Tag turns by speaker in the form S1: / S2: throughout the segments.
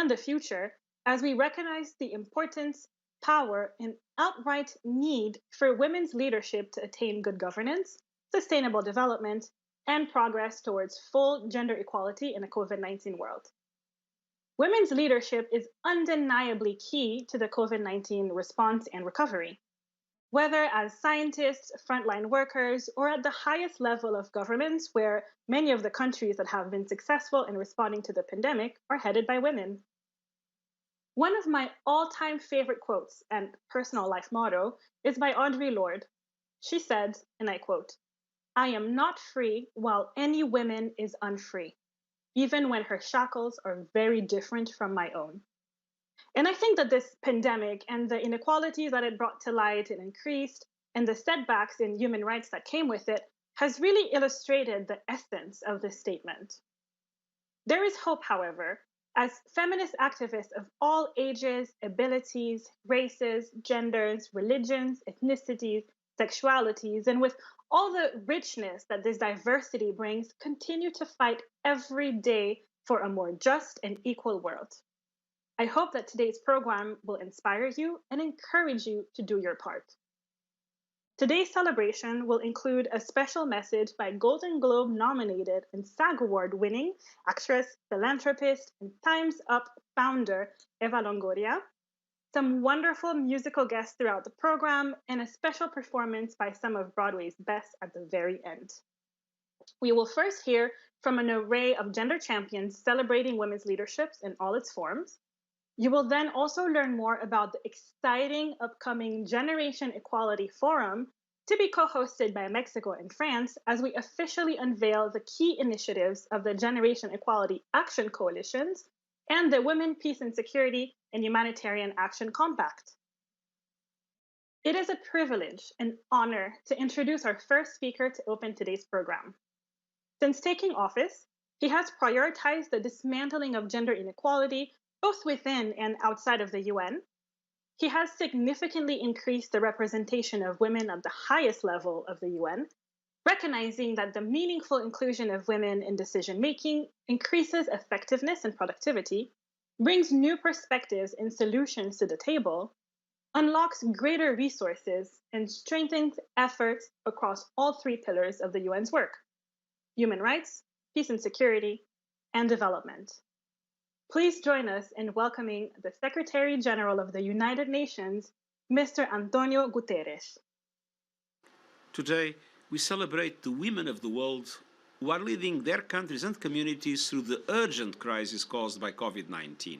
S1: and the future as we recognize the importance, power, and outright need for women's leadership to attain good governance, sustainable development, and progress towards full gender equality in a COVID-19 world. Women's leadership is undeniably key to the COVID-19 response and recovery. Whether as scientists, frontline workers, or at the highest level of governments, where many of the countries that have been successful in responding to the pandemic are headed by women. One of my all time favorite quotes and personal life motto is by Audre Lorde. She said, and I quote, "I am not free while any woman is unfree, even when her shackles are very different from my own." And I think that this pandemic and the inequalities that it brought to light and increased, and the setbacks in human rights that came with it, has really illustrated the essence of this statement. There is hope, however, as feminist activists of all ages, abilities, races, genders, religions, ethnicities, sexualities, and with all the richness that this diversity brings, continue to fight every day for a more just and equal world. I hope that today's program will inspire you and encourage you to do your part. Today's celebration will include a special message by Golden Globe nominated and SAG Award winning actress, philanthropist, and Time's Up founder Eva Longoria, some wonderful musical guests throughout the program, and a special performance by some of Broadway's best at the very end. We will first hear from an array of gender champions celebrating women's leaderships in all its forms. You will then also learn more about the exciting upcoming Generation Equality Forum to be co-hosted by Mexico and France as we officially unveil the key initiatives of the Generation Equality Action Coalitions and the Women, Peace and Security and Humanitarian Action Compact. It is a privilege and honor to introduce our first speaker to open today's program. Since taking office, he has prioritized the dismantling of gender inequality both within and outside of the UN. He has significantly increased the representation of women at the highest level of the UN, recognizing that the meaningful inclusion of women in decision-making increases effectiveness and productivity, brings new perspectives and solutions to the table, unlocks greater resources, and strengthens efforts across all three pillars of the UN's work: human rights, peace and security, and development. Please join us in welcoming the Secretary General of the United Nations, Mr. Antonio Guterres.
S2: Today, we celebrate the women of the world who are leading their countries and communities through the urgent crisis caused by COVID-19.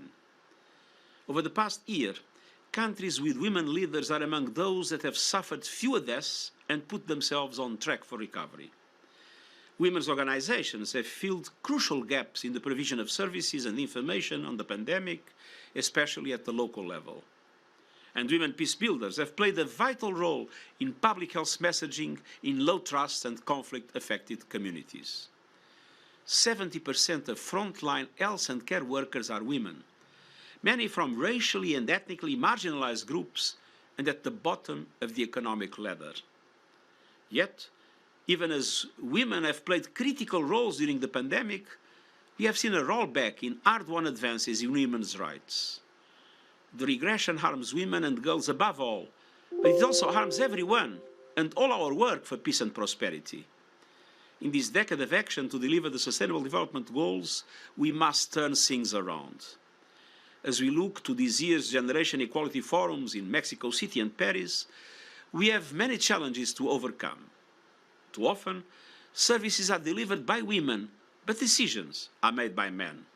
S2: Over the past year, countries with women leaders are among those that have suffered fewer deaths and put themselves on track for recovery. Women's organizations have filled crucial gaps in the provision of services and information on the pandemic, especially at the local level. And women peace builders have played a vital role in public health messaging in low-trust and conflict-affected communities. 70% of frontline health and care workers are women, many from racially and ethnically marginalized groups and at the bottom of the economic ladder. Yet, even as women have played critical roles during the pandemic, we have seen a rollback in hard-won advances in women's rights. The regression harms women and girls above all, but it also harms everyone and all our work for peace and prosperity. In this decade of action to deliver the Sustainable Development Goals, we must turn things around. As we look to this year's Generation Equality Forums in Mexico City and Paris, we have many challenges to overcome. Too often, services are delivered by women, but decisions are made by men.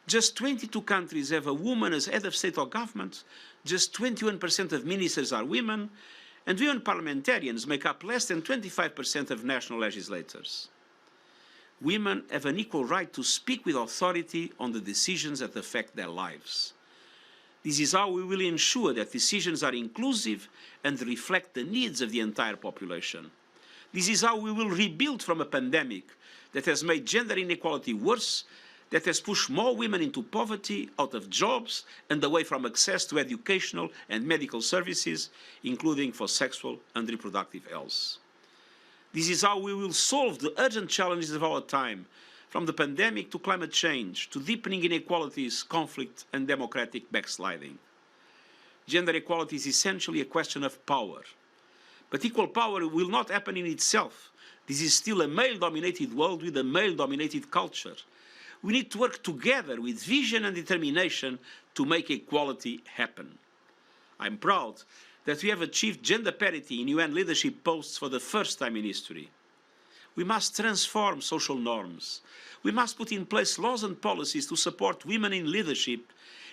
S2: Just 22 countries have a woman as head of state or government, just 21% of ministers are women, and women parliamentarians make up less than 25% of national legislators. Women have an equal right to speak with authority on the decisions that affect their lives. This is how we will ensure that decisions are inclusive and reflect the needs of the entire population. This is how we will rebuild from a pandemic that has made gender inequality worse, that has pushed more women into poverty, out of jobs, and away from access to educational and medical services, including for sexual and reproductive health. This is how we will solve the urgent challenges of our time, from the pandemic to climate change, to deepening inequalities, conflict, and democratic backsliding. Gender equality is essentially a question of power. But equal power will not happen in itself. This is still a male-dominated world with a male-dominated culture. We need to work together with vision and determination to make equality happen. I'm proud that we have achieved gender parity in UN leadership posts for the first time in history. We must transform social norms. We must put in place laws and policies to support women in leadership,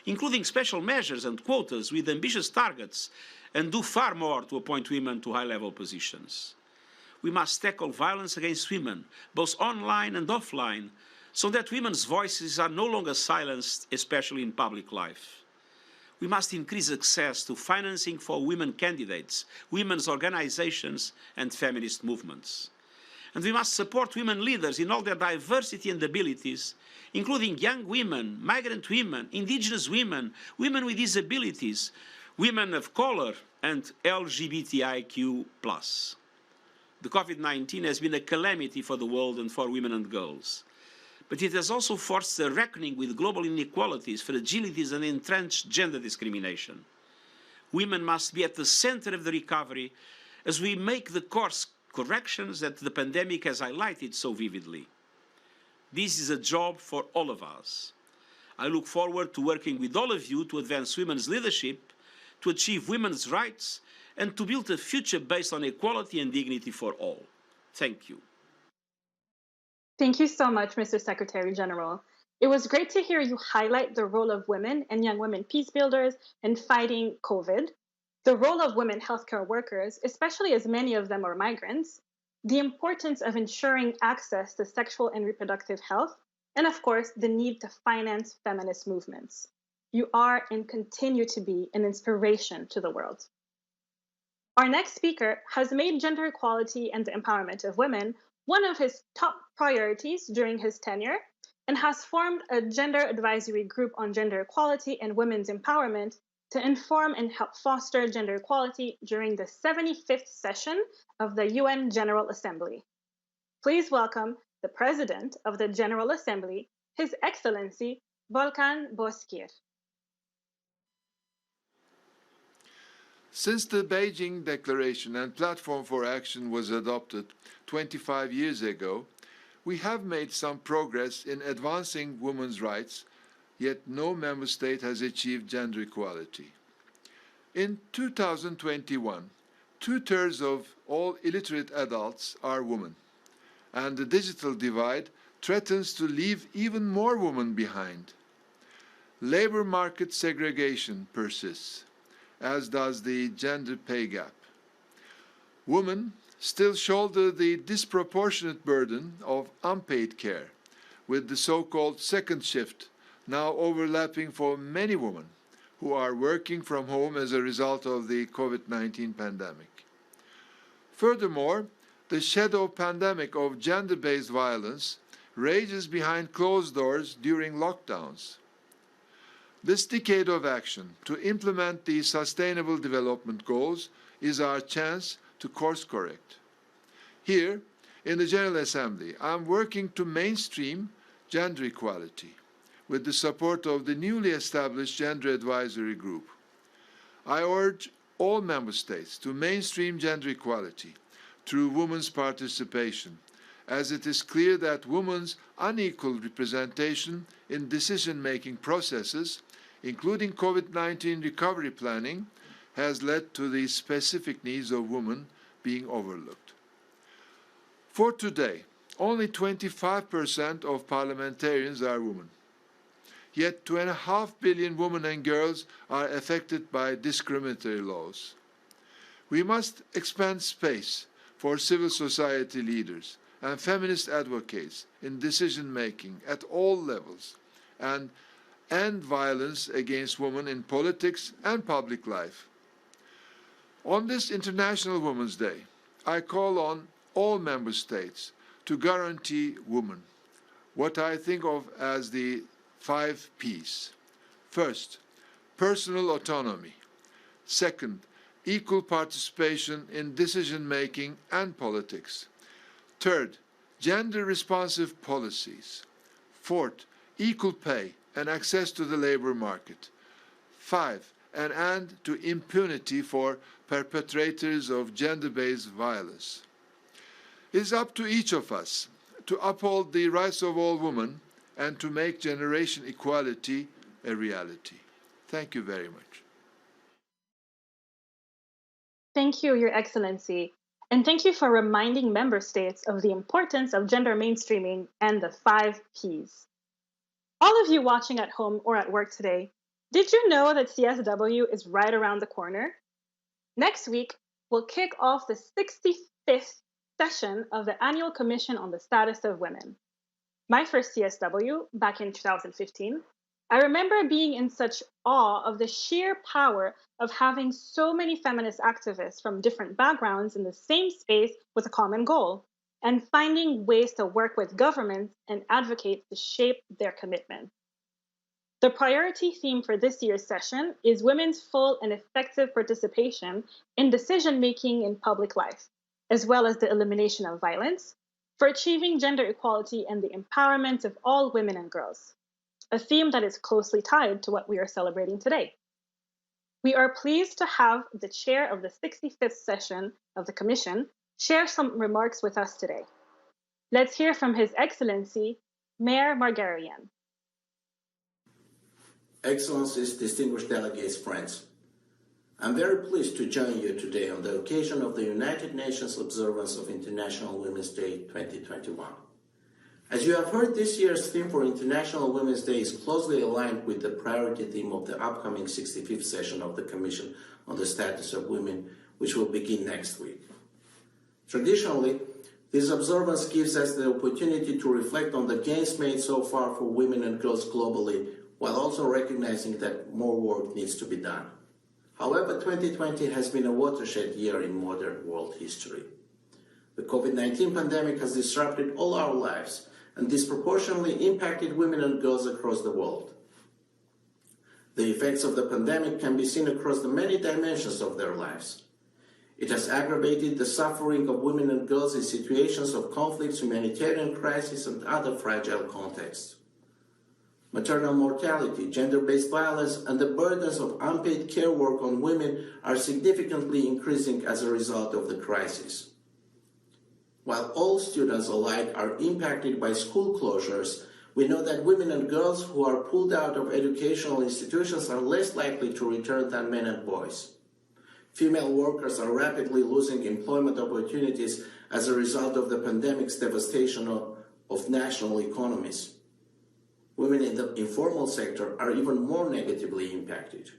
S2: including special measures and quotas with ambitious targets, and do far more to appoint women to high-level positions. We must tackle violence against women, both online and offline, so that women's voices are no longer silenced, especially in public life. We must increase access to financing for women candidates, women's organizations, and feminist movements. And we must support women leaders in all their diversity and abilities, including young women, migrant women, indigenous women, women with disabilities, women of color, and LGBTIQ+. The COVID-19 has been a calamity for the world and for women and girls. But it has also forced a reckoning with global inequalities, fragilities, and entrenched gender discrimination. Women must be at the center of the recovery as we make the course corrections that the pandemic has highlighted so vividly. This is a job for all of us. I look forward to working with all of you to advance women's leadership, to achieve women's rights, and to build a future based on equality and dignity for all. Thank you.
S1: Thank you so much, Mr. Secretary General. It was great to hear you highlight the role of women and young women peace builders in fighting COVID, the role of women healthcare workers, especially as many of them are migrants, the importance of ensuring access to sexual and reproductive health, and of course, the need to finance feminist movements. You are and continue to be an inspiration to the world. Our next speaker has made gender equality and the empowerment of women one of his top priorities during his tenure and has formed a gender advisory group on gender equality and women's empowerment to inform and help foster gender equality during the 75th session of the UN General Assembly. Please welcome the President of the General Assembly, His Excellency Volkan Bozkır.
S3: Since the Beijing Declaration and Platform for Action was adopted 25 years ago, we have made some progress in advancing women's rights, yet no member state has achieved gender equality. In 2021, 2/3 of all illiterate adults are women, and the digital divide threatens to leave even more women behind. Labor market segregation persists, as does the gender pay gap. Women still shoulder the disproportionate burden of unpaid care, with the so-called second shift now overlapping for many women who are working from home as a result of the COVID-19 pandemic. Furthermore, the shadow pandemic of gender-based violence rages behind closed doors during lockdowns. This decade of action to implement the Sustainable Development Goals is our chance to course correct. Here, in the General Assembly, I'm working to mainstream gender equality with the support of the newly established Gender Advisory Group. I urge all member states to mainstream gender equality through women's participation, as it is clear that women's unequal representation in decision-making processes, including COVID-19 recovery planning, has led to the specific needs of women being overlooked. For today, only 25% of parliamentarians are women. Yet 2.5 billion women and girls are affected by discriminatory laws. We must expand space for civil society leaders and feminist advocates in decision-making at all levels, and end violence against women in politics and public life. On this International Women's Day, I call on all member states to guarantee women what I think of as the 5 Ps. First, personal autonomy. Second, equal participation in decision-making and politics. Third, gender-responsive policies. Fourth, equal pay and access to the labor market. 5, an end to impunity for perpetrators of gender-based violence. It is up to each of us to uphold the rights of all women and to make generation equality a reality. Thank you very much.
S1: Thank you, Your Excellency. And thank you for reminding member states of the importance of gender mainstreaming and the 5 Ps. All of you watching at home or at work today, did you know that CSW is right around the corner? Next week, we'll kick off the 65th session of the Annual Commission on the Status of Women. My first CSW, back in 2015, I remember being in such awe of the sheer power of having so many feminist activists from different backgrounds in the same space with a common goal, and finding ways to work with governments and advocate to shape their commitment. The priority theme for this year's session is women's full and effective participation in decision-making in public life, as well as the elimination of violence, for achieving gender equality and the empowerment of all women and girls, a theme that is closely tied to what we are celebrating today. We are pleased to have the chair of the 65th session of the Commission share some remarks with us today. Let's hear from His Excellency, Mayor Margarian.
S4: Excellencies, distinguished delegates, friends. I'm very pleased to join you today on the occasion of the United Nations observance of International Women's Day 2021. As you have heard, this year's theme for International Women's Day is closely aligned with the priority theme of the upcoming 65th session of the Commission on the Status of Women, which will begin next week. Traditionally, this observance gives us the opportunity to reflect on the gains made so far for women and girls globally, while also recognizing that more work needs to be done. However, 2020 has been a watershed year in modern world history. The COVID-19 pandemic has disrupted all our lives and disproportionately impacted women and girls across the world. The effects of the pandemic can be seen across the many dimensions of their lives. It has aggravated the suffering of women and girls in situations of conflicts, humanitarian crises, and other fragile contexts. Maternal mortality, gender-based violence, and the burdens of unpaid care work on women are significantly increasing as a result of the crisis. While all students alike are impacted by school closures, we know that women and girls who are pulled out of educational institutions are less likely to return than men and boys. Female workers are rapidly losing employment opportunities as a result of the pandemic's devastation of national economies. Women in the informal sector are even more negatively impacted.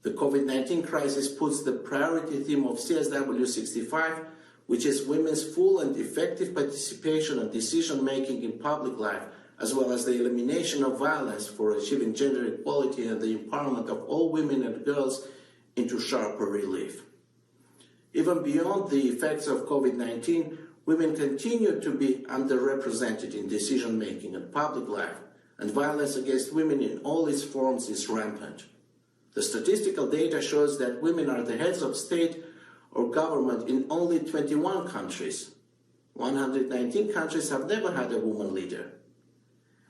S4: The COVID-19 crisis puts the priority theme of CSW 65, which is women's full and effective participation and decision-making in public life, as well as the elimination of violence for achieving gender equality and the empowerment of all women and girls, into sharper relief. Even beyond the effects of COVID-19, women continue to be underrepresented in decision-making and public life, and violence against women in all its forms is rampant. The statistical data shows that women are the heads of state or government in only 21 countries. 119 countries have never had a woman leader.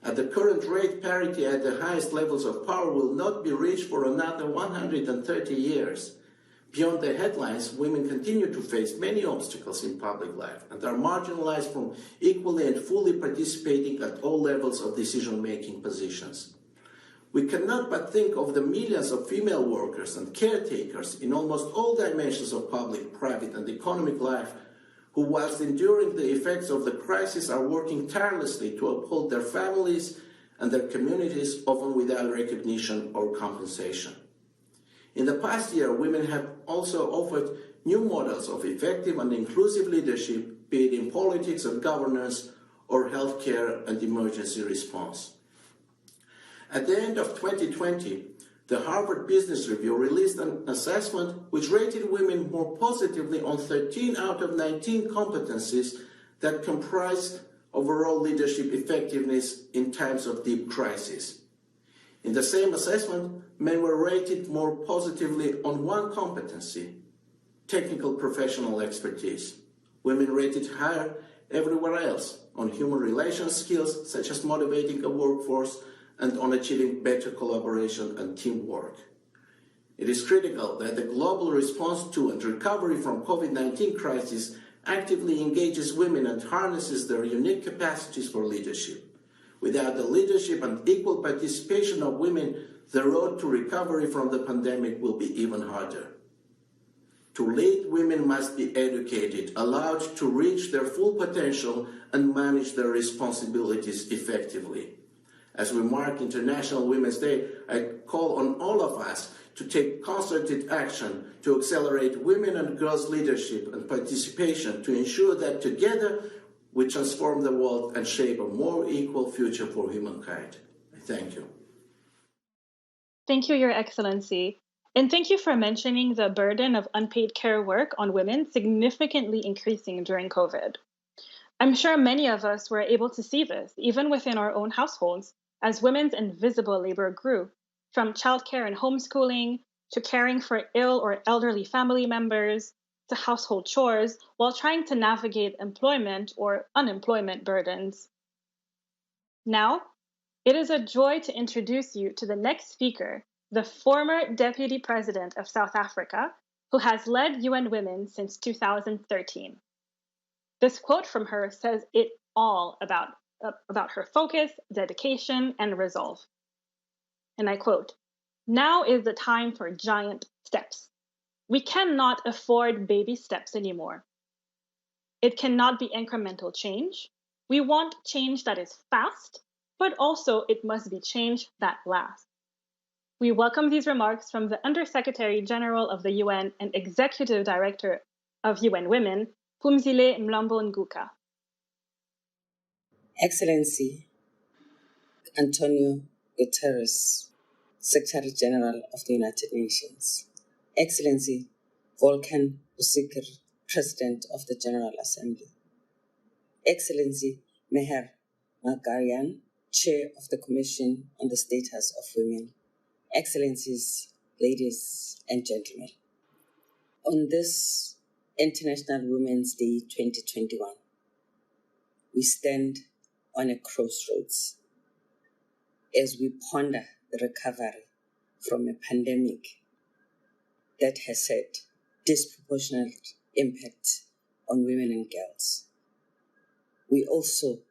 S4: At the current rate, parity at the highest levels of power will not be reached for another 130 years. Beyond the headlines, women continue to face many obstacles in public life and are marginalized from equally and fully participating at all levels of decision-making positions. We cannot but think of the millions of female workers and caretakers in almost all dimensions of public, private, and economic life who, whilst enduring the effects of the crisis, are working tirelessly to uphold their families and their communities, often without recognition or compensation. In the past year, women have also offered new models of effective and inclusive leadership, be it in politics and governance or healthcare and emergency response. At the end of 2020, the Harvard Business Review released an assessment which rated women more positively on 13 out of 19 competencies that comprise overall leadership effectiveness in times of deep crisis. In the same assessment, men were rated more positively on one competency, technical professional expertise. Women rated higher everywhere else, on human relations skills such as motivating a workforce and on achieving better collaboration and teamwork. It is critical that the global response to and recovery from COVID-19 crisis actively engages women and harnesses their unique capacities for leadership. Without the leadership and equal participation of women, the road to recovery from the pandemic will be even harder. To lead, women must be educated, allowed to reach their full potential, and manage their responsibilities effectively. As we mark International Women's Day, I call on all of us to take concerted action to accelerate women and girls' leadership and participation to ensure that together we transform the world and shape a more equal future for humankind. Thank you.
S1: Thank you, Your Excellency. And thank you for mentioning the burden of unpaid care work on women significantly increasing during COVID. I'm sure many of us were able to see this, even within our own households, as women's invisible labor grew, from childcare and homeschooling, to caring for ill or elderly family members, to household chores, while trying to navigate employment or unemployment burdens. Now, it is a joy to introduce you to the next speaker, the former Deputy President of South Africa, who has led UN Women since 2013. This quote from her says it all about her focus, dedication, and resolve. And I quote, "Now is the time for giant steps. We cannot afford baby steps anymore. It cannot be incremental change. We want change that is fast, but also it must be change that lasts." We welcome these remarks from the Undersecretary General of the UN and Executive Director of UN Women, Phumzile Mlambo Nguka.
S5: Excellency Antonio Guterres, Secretary General of the United Nations. Excellency Volkan Bozkır, President of the General Assembly. Excellency Meher Magarian, Chair of the Commission on the Status of Women. Excellencies, ladies and gentlemen. On this International Women's Day 2021, we stand on a crossroads as we ponder the recovery from a pandemic that has had disproportionate impact on women and girls. We also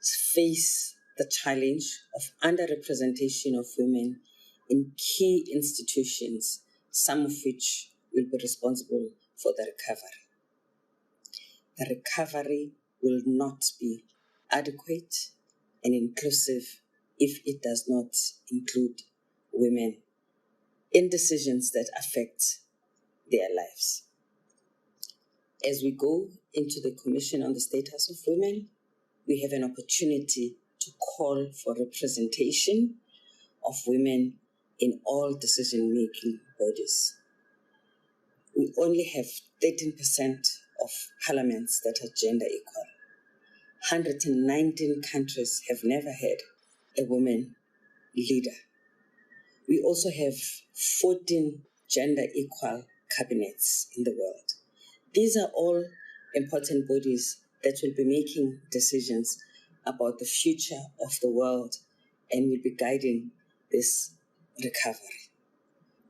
S5: face the challenge of underrepresentation of women in key institutions, some of which will be responsible for the recovery. The recovery will not be adequate and inclusive if it does not include women in decisions that affect their lives. As we go into the Commission on the Status of Women, we have an opportunity to call for representation of women in all decision-making bodies. We only have 13% of parliaments that are gender equal. 119 countries have never had a woman leader. We also have 14 gender equal cabinets in the world. These are all important bodies that will be making decisions about the future of the world and will be guiding this recovery.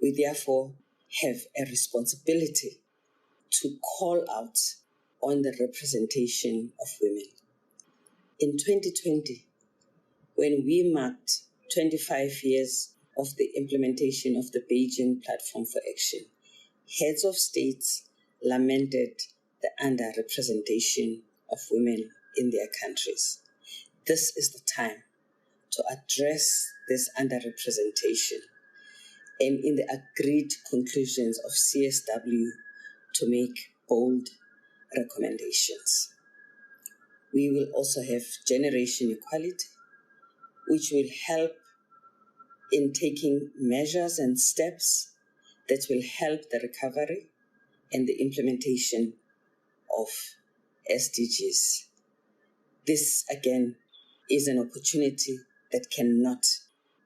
S5: We therefore have a responsibility to call out on the representation of women. In 2020, when we marked 25 years of the implementation of the Beijing Platform for Action, heads of states lamented the underrepresentation of women in their countries. This is the time to address this underrepresentation and in the agreed conclusions of CSW to make bold recommendations. We will also have generation equality, which will help in taking measures and steps that will help the recovery and the implementation of SDGs. This, again, is an opportunity that cannot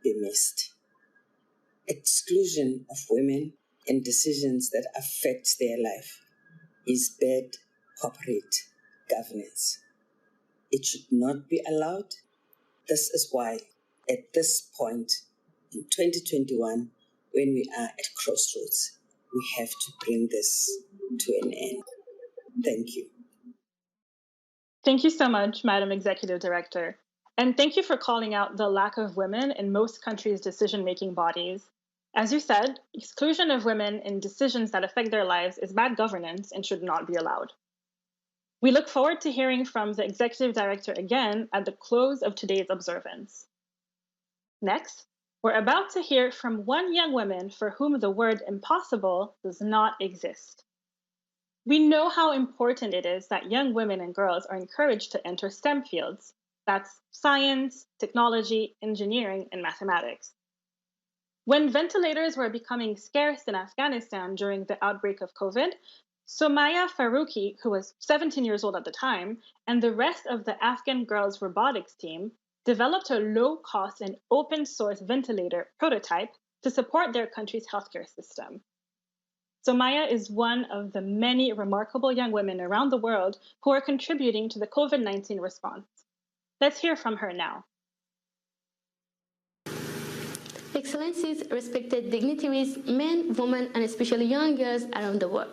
S5: be missed. Exclusion of women in decisions that affect their life is bad corporate governance. It should not be allowed. This is why, at this point in 2021, when we are at crossroads, we have to bring this to an end. Thank you.
S1: Thank you so much, Madam Executive Director. And thank you for calling out the lack of women in most countries' decision-making bodies. As you said, exclusion of women in decisions that affect their lives is bad governance and should not be allowed. We look forward to hearing from the Executive Director again at the close of today's observance. Next, we're about to hear from one young woman for whom the word impossible does not exist. We know how important it is that young women and girls are encouraged to enter STEM fields. That's science, technology, engineering, and mathematics. When ventilators were becoming scarce in Afghanistan during the outbreak of COVID, Somaya Faruqi, who was 17 years old at the time, and the rest of the Afghan girls' robotics team developed a low-cost and open-source ventilator prototype to support their country's healthcare system. Somaya is one of the many remarkable young women around the world who are contributing to the COVID-19 response. Let's hear from her now.
S6: Excellencies, respected dignitaries, men, women, and especially young girls around the world.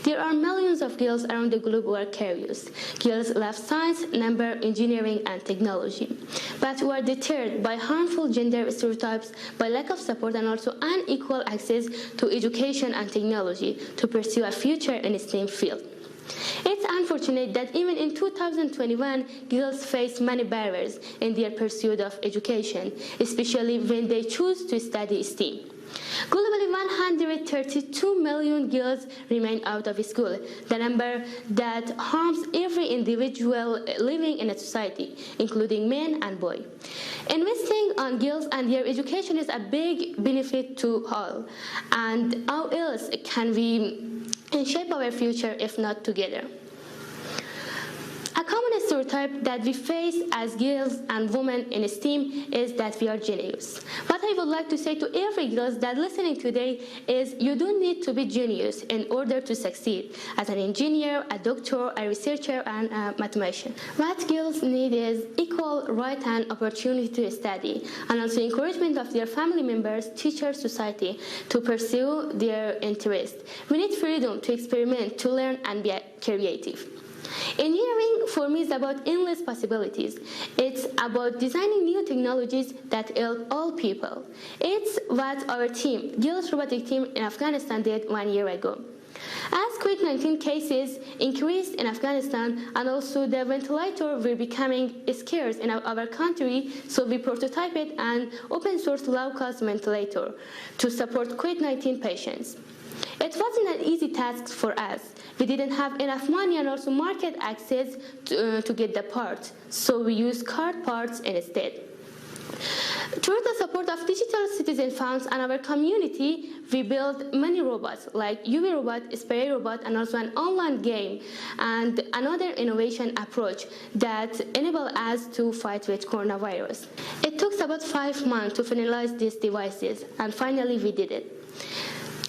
S6: There are millions of girls around the globe who are curious. Girls love science, number, engineering, and technology, but who are deterred by harmful gender stereotypes, by lack of support, and also unequal access to education and technology to pursue a future in the STEM field. It's unfortunate that even in 2021, girls face many barriers in their pursuit of education, especially when they choose to study STEM. Globally, 132 million girls remain out of school, the number that harms every individual living in a society, including men and boys. Investing on girls and their education is a big benefit to all, and how else can we shape our future if not together? A common stereotype that we face as girls and women in STEM is that we are genius. What I would like to say to every girl that listening today is you don't need to be genius in order to succeed as an engineer, a doctor, a researcher, and a mathematician. What girls need is equal right and opportunity to study, and also encouragement of their family members, teachers, society to pursue their interest. We need freedom to experiment, to learn, and be creative. Engineering, for me, is about endless possibilities. It's about designing new technologies that help all people. It's what our team, Girls Robotic Team in Afghanistan, did 1 year ago. As COVID-19 cases increased in Afghanistan and also the ventilator were becoming scarce in our country, so we prototyped an open-source low-cost ventilator to support COVID-19 patients. It wasn't an easy task for us. We didn't have enough money and also market access to get the parts, so we used card parts instead. Through the support of digital citizen funds and our community, we built many robots like UV robot, spray robot, and also an online game, and another innovation approach that enable us to fight with coronavirus. It took about 5 months to finalize these devices, and finally we did it.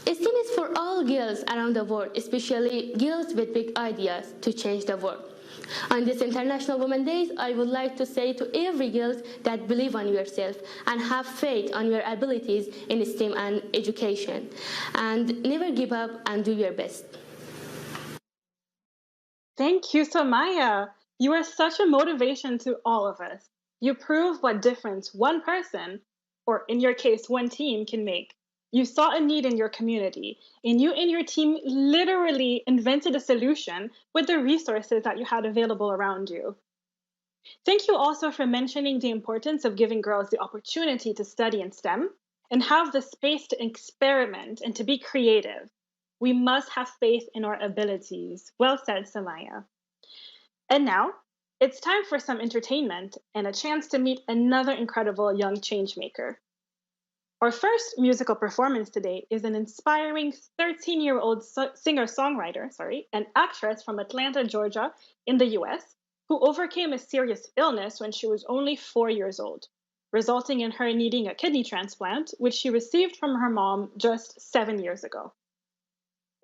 S6: STEM is for all girls around the world, especially girls with big ideas to change the world. On this International Women's Day, I would like to say to every girl that believe on yourself and have faith on your abilities in STEM and education, and never give up and do your best.
S1: Thank you, Somaya. You are such a motivation to all of us. You prove what difference one person, or in your case, one team, can make. You saw a need in your community, and you and your team literally invented a solution with the resources that you had available around you. Thank you also for mentioning the importance of giving girls the opportunity to study in STEM and have the space to experiment and to be creative. We must have faith in our abilities. Well said, Samaya. And now, it's time for some entertainment and a chance to meet another incredible young changemaker. Our first musical performance today is an inspiring 13-year-old singer-songwriter, and actress from Atlanta, Georgia, in the US, who overcame a serious illness when she was only 4 years old, resulting in her needing a kidney transplant, which she received from her mom just 7 years ago.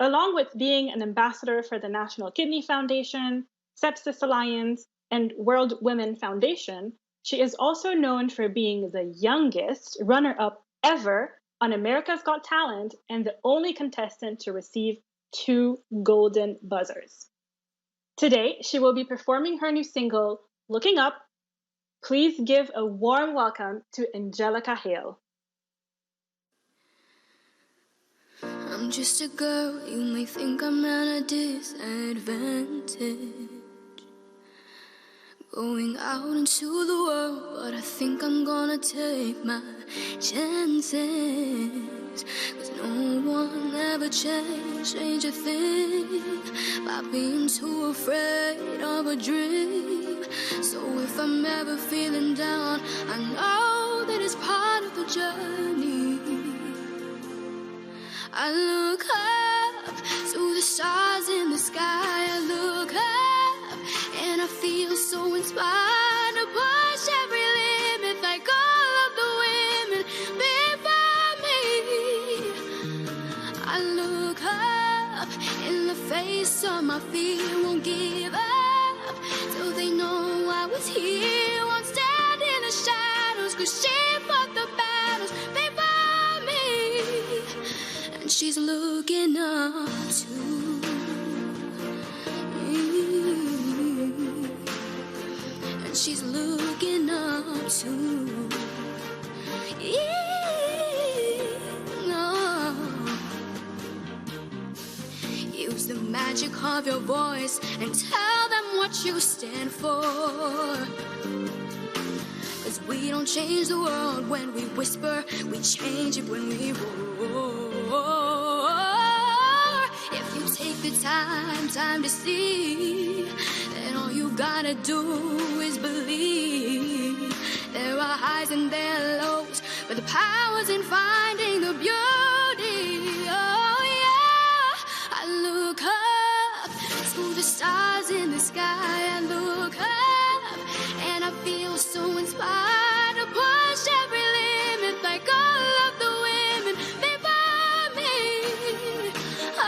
S1: Along with being an ambassador for the National Kidney Foundation, Sepsis Alliance, and World Women Foundation, she is also known for being the youngest runner up ever on America's Got Talent and the only contestant to receive 2 golden buzzers. Today, she will be performing her new single, Looking Up. Please give a warm welcome to Angelica Hale.
S7: I'm just a girl, you may think I'm at a disadvantage. Going out into the world, but I think I'm gonna take my chances. Cause no one ever changed a thing by being too afraid of a dream. So if I'm ever feeling down, I know that it's part of the journey. I look up to the stars in the sky. I look up and I feel so inspired to push every limit like all of the women before me. I look up in the face of my fear, won't give up till they know I was here. Won't stand in the shadows, cause she fought the battles before me. And she's looking up to me. And she's looking up to you. Use the magic of your voice and tell them what you stand for. Cause we don't change the world when we whisper, we change it when we roar. If you take the time to see, then all you gotta do is believe. There are highs and there are lows, but the power's in finding the beauty. Oh yeah, I look up to the stars in the sky. I look up and I feel so inspired to push every limit like all of the women before me. I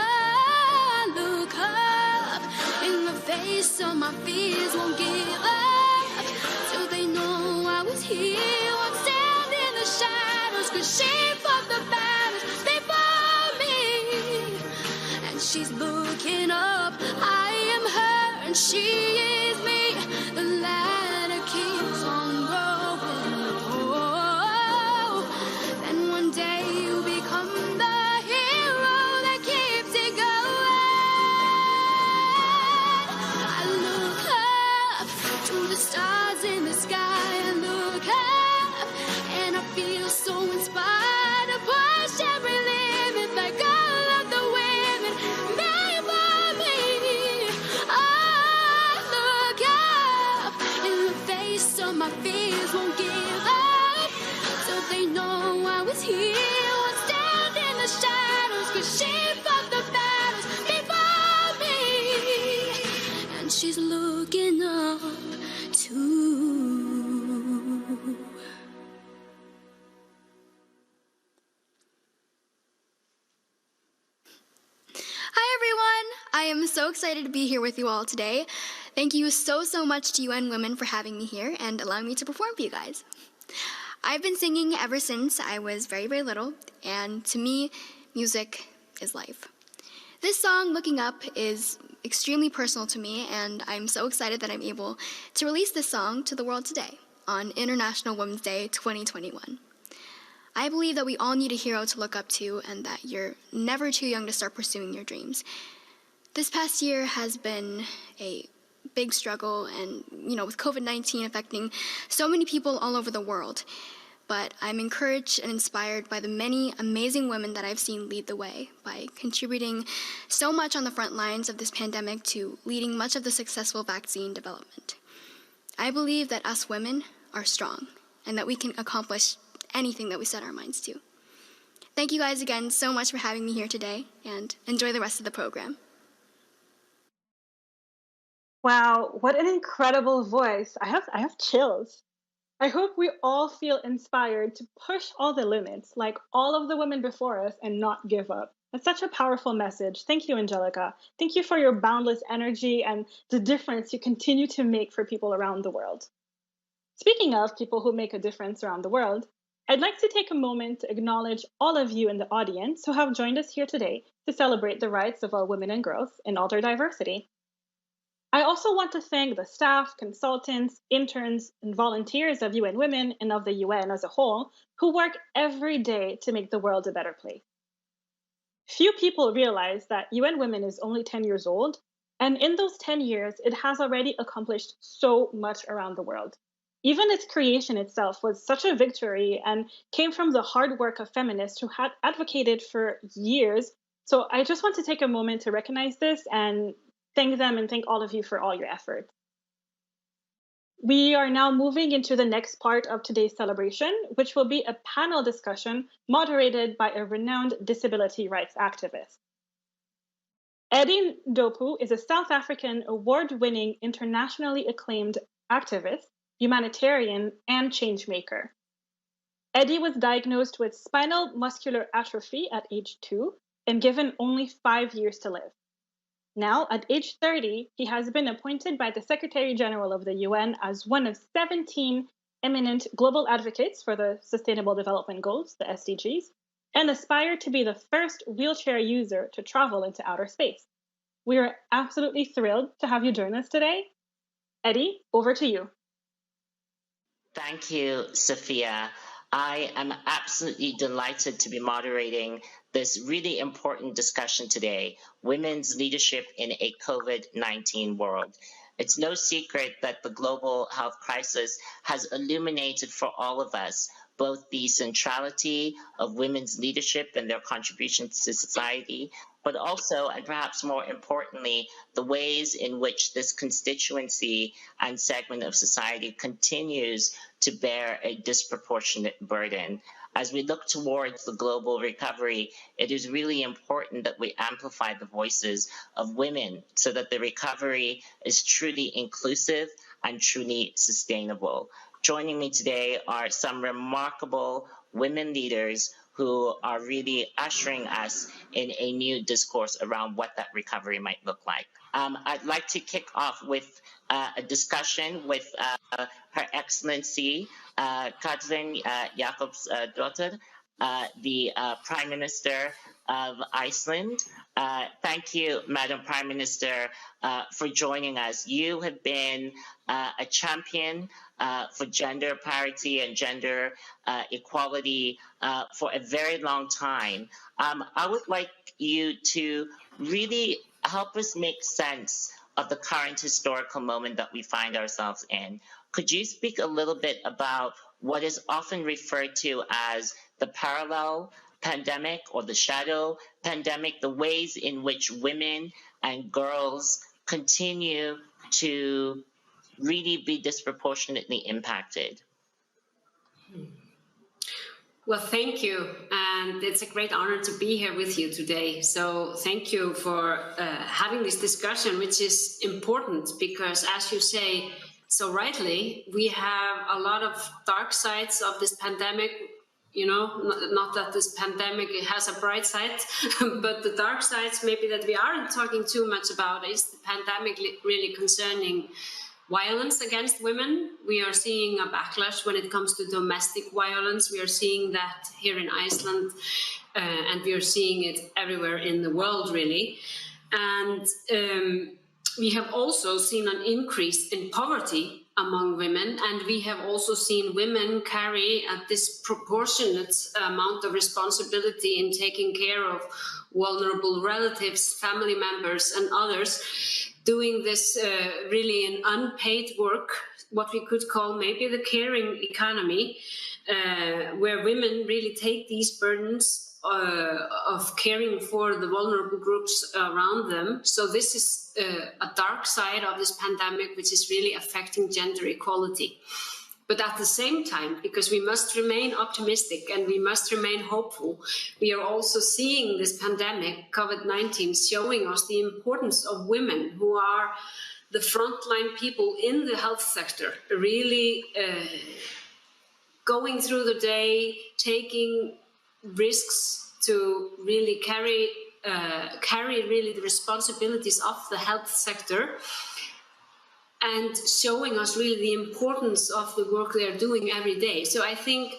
S7: look up in the face of my fears, won't give up till they know I was here. Won't stand in the shadows, cause she fought the battles before me. And she's looking up, I am her and she is me. The ladder keeps on growing. Oh, then one day you become the hero that keeps it going. I look up to the stars in the sky. I look up and I feel so inspired to push every limit like all of the women before me. I look up in the face of my fears, won't give up till they know I was here. Won't stand in the shadows, cause she fought the battles before me. And she's looking up too. Hi everyone! I am so excited to be here with you all today. Thank you so much to UN Women for having me here and allowing me to perform for you guys. I've been singing ever since I was very little, and to me, music is life. This song, Looking Up, is extremely personal to me, and I'm so excited that I'm able to release this song to the world today on International Women's Day 2021. I believe that we all need a hero to look up to and that you're never too young to start pursuing your dreams. This past year has been a big struggle and, with COVID-19 affecting so many people all over the world. But I'm encouraged and inspired by the many amazing women that I've seen lead the way by contributing so much on the front lines of this pandemic to leading much of the successful vaccine development. I believe that us women are strong and that we can accomplish anything that we set our minds to. Thank you guys again so much for having me here today, and enjoy the rest of the program.
S1: Wow, what an incredible voice. I have chills. I hope we all feel inspired to push all the limits like all of the women before us and not give up. That's such a powerful message. Thank you, Angelica. Thank you for your boundless energy and the difference you continue to make for people around the world. Speaking of people who make a difference around the world, I'd like to take a moment to acknowledge all of you in the audience who have joined us here today to celebrate the rights of all women and girls in all their diversity. I also want to thank the staff, consultants, interns, and volunteers of UN Women and of the UN as a whole who work every day to make the world a better place. Few people realize that UN Women is only 10 years old, and in those 10 years, it has already accomplished so much around the world. Even its creation itself was such a victory and came from the hard work of feminists who had advocated for years. So I just want to take a moment to recognize this and thank them and thank all of you for all your efforts. We are now moving into the next part of today's celebration, which will be a panel discussion moderated by a renowned disability rights activist. Eddie Dopu is a South African award-winning, internationally acclaimed activist, humanitarian, and changemaker. Eddie was diagnosed with spinal muscular atrophy at age 2 and given only 5 years to live. Now, at age 30, he has been appointed by the Secretary General of the UN as one of 17 eminent global advocates for the Sustainable Development Goals, the SDGs, and aspired to be the first wheelchair user to travel into outer space. We are absolutely thrilled to have you join us today. Eddie, over to you.
S8: Thank you, Sophia. I am absolutely delighted to be moderating this really important discussion today, women's leadership in a COVID-19 world. It's no secret that the global health crisis has illuminated for all of us both the centrality of women's leadership and their contributions to society, but also, and perhaps more importantly, the ways in which this constituency and segment of society continues to bear a disproportionate burden. As we look towards the global recovery, it is really important that we amplify the voices of women so that the recovery is truly inclusive and truly sustainable. Joining me today are some remarkable women leaders who are really ushering us in a new discourse around what that recovery might look like. I'd like to kick off with a discussion with Her Excellency Katrin Jakobsdottir, the Prime Minister of Iceland. Thank you, Madam Prime Minister, for joining us. You have been a champion for gender parity and gender equality for a very long time. I would like you to really help us make sense of the current historical moment that we find ourselves in. Could you speak a little bit about what is often referred to as the parallel pandemic or the shadow pandemic, the ways in which women and girls continue to really be disproportionately impacted?
S9: Well, thank you. And it's a great honor to be here with you today. So thank you for having this discussion, which is important because, as you say so rightly, we have a lot of dark sides of this pandemic. You know, not that this pandemic has a bright side, but the dark sides maybe that we aren't talking too much about is the pandemic really concerning violence against women. We are seeing a backlash when it comes to domestic violence. We are seeing that here in Iceland, and we are seeing it everywhere in the world, really. And we have also seen an increase in poverty among women, and we have also seen women carry a disproportionate amount of responsibility in taking care of vulnerable relatives, family members, and others, doing this really in unpaid work, what we could call maybe the caring economy, where women really take these burdens of caring for the vulnerable groups around them. So this is a dark side of this pandemic, which is really affecting gender equality. But at the same time, because we must remain optimistic and we must remain hopeful, we are also seeing this pandemic, COVID-19, showing us the importance of women who are the frontline people in the health sector, really going through the day, taking risks to really carry carry really the responsibilities of the health sector, and showing us really the importance of the work they're doing every day. So I think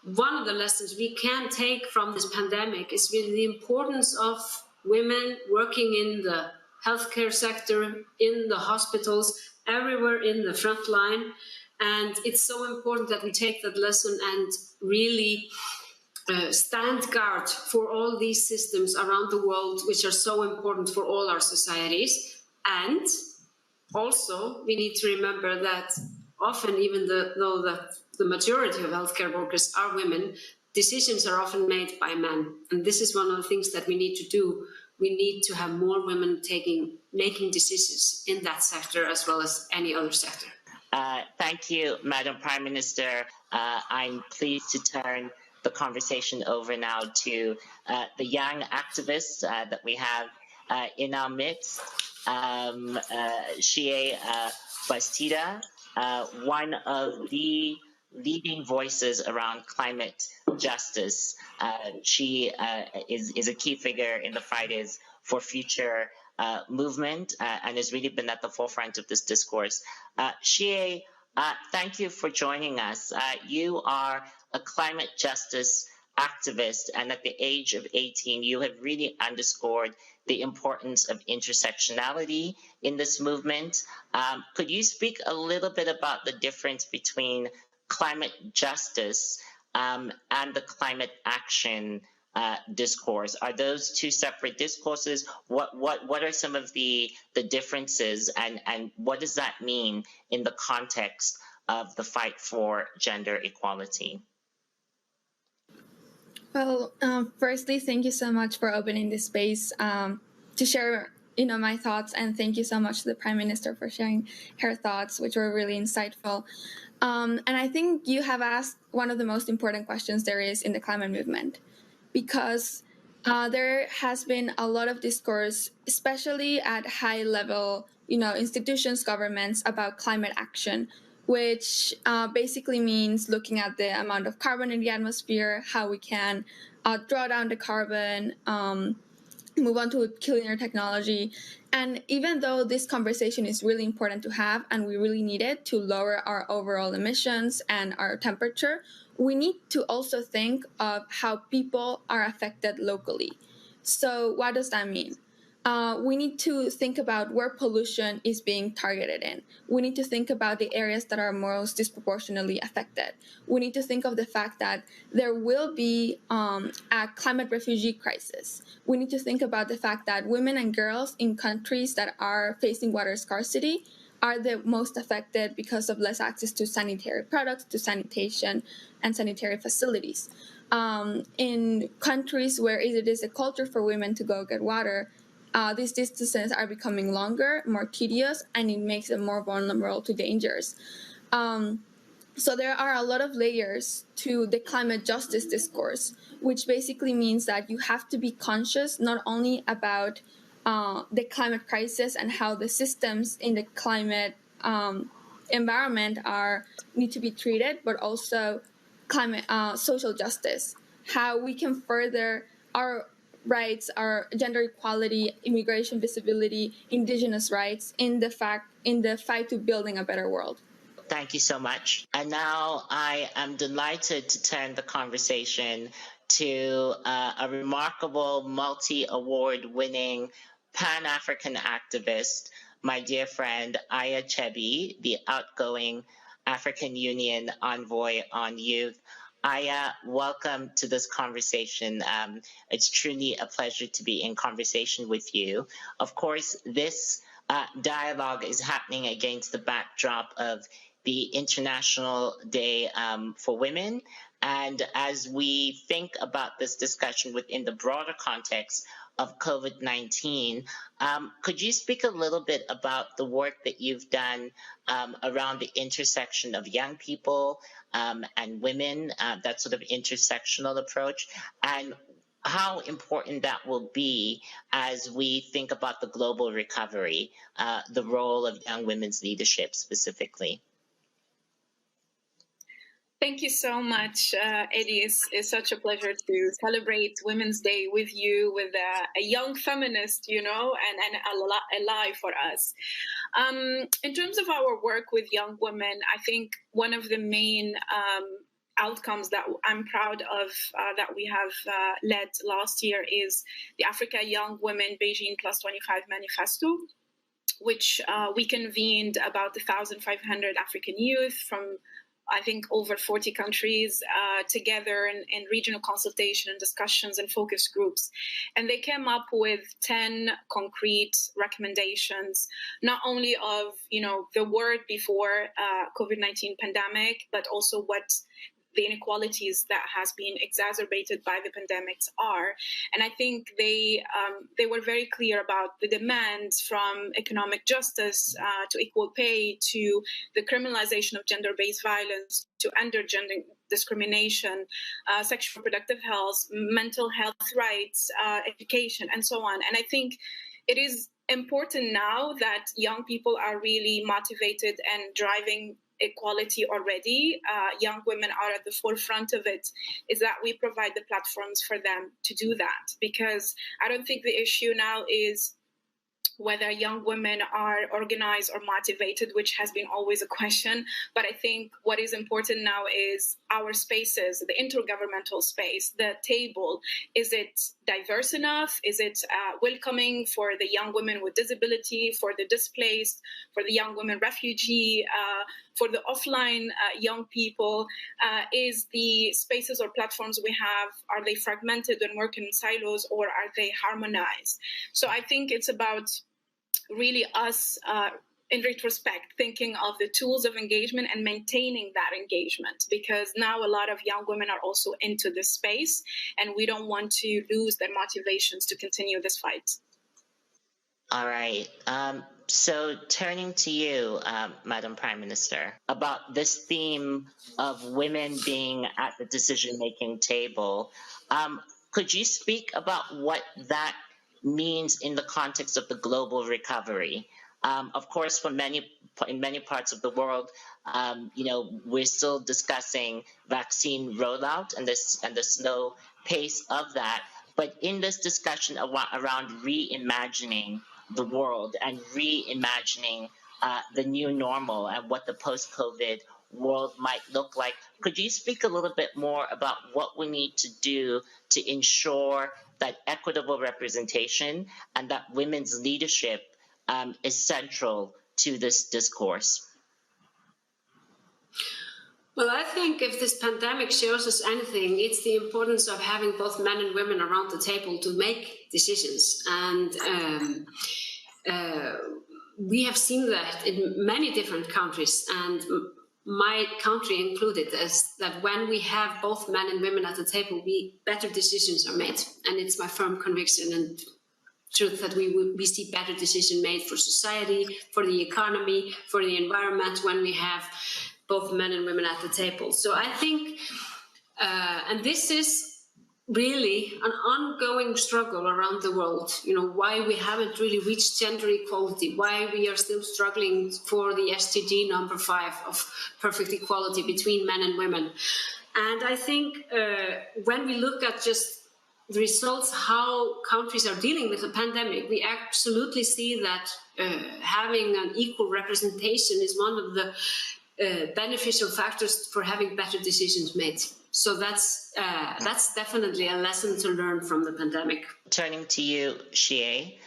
S9: one of the lessons we can take from this pandemic is really the importance of women working in the healthcare sector, in the hospitals, everywhere in the front line. And it's so important that we take that lesson and really stand guard for all these systems around the world, which are so important for all our societies. And also, we need to remember that often, even though the majority of healthcare workers are women, decisions are often made by men. And this is one of the things that we need to do. We need to have more women making decisions in that sector as well as any other sector.
S8: Thank you, Madam Prime Minister. I'm pleased to turn the conversation over now to the young activists that we have in our midst. Shea Bastida, one of the leading voices around climate justice. She is a key figure in the Fridays for Future movement and has really been at the forefront of this discourse. Shea, thank you for joining us. You are a climate justice activist, and at the age of 18, you have really underscored the importance of intersectionality in this movement. Could you speak a little bit about the difference between climate justice and the climate action discourse? Are those two separate discourses? What are some of the differences, and what does that mean in the context of the fight for gender equality?
S10: Well, firstly, thank you so much for opening this space to share, my thoughts, and thank you so much to the Prime Minister for sharing her thoughts, which were really insightful. And I think you have asked one of the most important questions there is in the climate movement, because there has been a lot of discourse, especially at high level, institutions, governments, about climate action, which basically means looking at the amount of carbon in the atmosphere, how we can draw down the carbon, move on to cleaner technology. And even though this conversation is really important to have, and we really need it to lower our overall emissions and our temperature, we need to also think of how people are affected locally. So what does that mean? We need to think about where pollution is being targeted in. We need to think about the areas that are most disproportionately affected. We need to think of the fact that there will be a climate refugee crisis. We need to think about the fact that women and girls in countries that are facing water scarcity are the most affected because of less access to sanitary products, to sanitation, and sanitary facilities. In countries where it is a culture for women to go get water, these distances are becoming longer, more tedious, and it makes them more vulnerable to dangers. So there are a lot of layers to the climate justice discourse, which basically means that you have to be conscious not only about the climate crisis and how the systems in the climate environment need to be treated, but also climate social justice, how we can further our rights, our gender equality, immigration visibility, indigenous rights in the fight to building a better world.
S8: Thank you so much. And now I am delighted to turn the conversation to a remarkable multi-award winning Pan-African activist, my dear friend Aya Chebi, the outgoing African Union envoy on youth. Aya, welcome to this conversation. It's truly a pleasure to be in conversation with you. Of course, this dialogue is happening against the backdrop of the International Day for Women. And as we think about this discussion within the broader context of COVID-19, could you speak a little bit about the work that you've done around the intersection of young people and women, that sort of intersectional approach, and how important that will be as we think about the global recovery, the role of young women's leadership specifically?
S10: Thank you so much, Eddie. It's such a pleasure to celebrate Women's Day with you, with a young feminist, you know, and a ally for us. In terms of our work with young women, I think one of the main outcomes that I'm proud of that we have led last year is the Africa Young Women Beijing Plus 25 Manifesto, which we convened about 1,500 African youth from, I think, over 40 countries together in regional consultation and discussions and focus groups. And they came up with 10 concrete recommendations, not only of, you know, the word before COVID-19 pandemic, but also what the inequalities that has been exacerbated by the pandemics are. And I think they were very clear about the demands from economic justice to equal pay, to the criminalization of gender-based violence, to end gender discrimination, sexual reproductive health, mental health rights, education, and so on. And I think it is important now that young people are really motivated and driving equality already. Young women are at the forefront of it, is that we provide the platforms for them to do that. Because I don't think the issue now is whether young women are organized or motivated, which has been always a question. But I think what is important now is our spaces, the intergovernmental space, the table. Is it diverse enough? Is it welcoming for the young women with disability, for the displaced, for the young women refugee, for the offline young people? Is the spaces or platforms we have, are they fragmented and work in silos, or are they harmonized? So I think it's about really us, in retrospect, thinking of the tools of engagement and maintaining that engagement, because now a lot of young women are also into this space, and we don't want to lose their motivations to continue this fight.
S8: All right. So turning to you, Madam Prime Minister, about this theme of women being at the decision-making table, could you speak about what that means in the context of the global recovery? Of course, in many parts of the world, you know, we're still discussing vaccine rollout and the slow pace of that. But in this discussion around reimagining the world and reimagining the new normal and what the post-COVID world might look like, could you speak a little bit more about what we need to do to ensure that equitable representation and that women's leadership is central to this discourse?
S9: Well, I think if this pandemic shows us anything, it's the importance of having both men and women around the table to make decisions. And we have seen that in many different countries, and my country included, is that when we have both men and women at the table, better decisions are made. And it's my firm conviction and truth that we see better decisions made for society, for the economy, for the environment, when we have both men and women at the table. So I think, and this is really an ongoing struggle around the world, you know, why we haven't really reached gender equality, why we are still struggling for the SDG number 5 of perfect equality between men and women. And I think when we look at just the results, how countries are dealing with the pandemic, we absolutely see that having an equal representation is one of the beneficial factors for having better decisions made. So that's definitely a lesson to learn from the pandemic.
S8: Turning to you, Xie,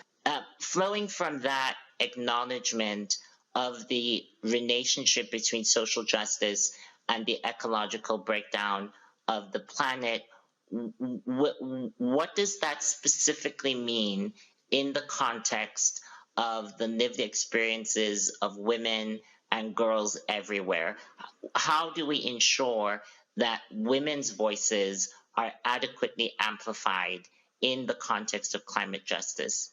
S8: flowing from that acknowledgement of the relationship between social justice and the ecological breakdown of the planet, what does that specifically mean in the context of the lived experiences of women and girls everywhere? How do we ensure that women's voices are adequately amplified in the context of climate justice?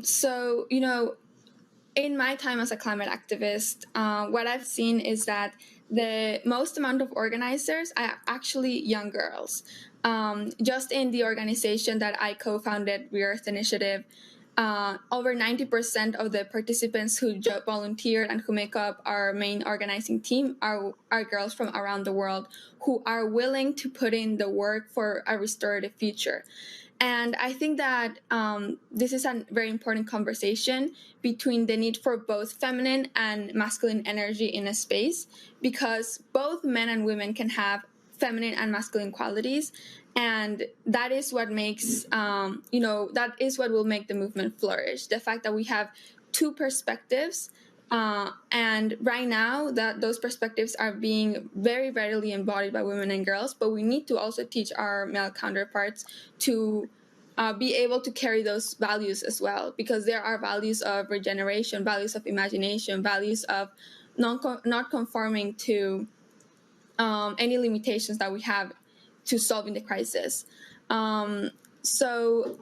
S10: So, you know, in my time as a climate activist, what I've seen is that the most amount of organizers are actually young girls. Just in the organization that I co-founded, We Earth Initiative, over 90% of the participants who volunteered and who make up our main organizing team are girls from around the world who are willing to put in the work for a restorative future. And I think that this is a very important conversation between the need for both feminine and masculine energy in a space, because both men and women can have feminine and masculine qualities. And that is what makes, that is what will make the movement flourish. The fact that we have two perspectives, and right now that those perspectives are being very readily embodied by women and girls, but we need to also teach our male counterparts to be able to carry those values as well, because there are values of regeneration, values of imagination, values of not conforming to any limitations that we have to solving the crisis. So,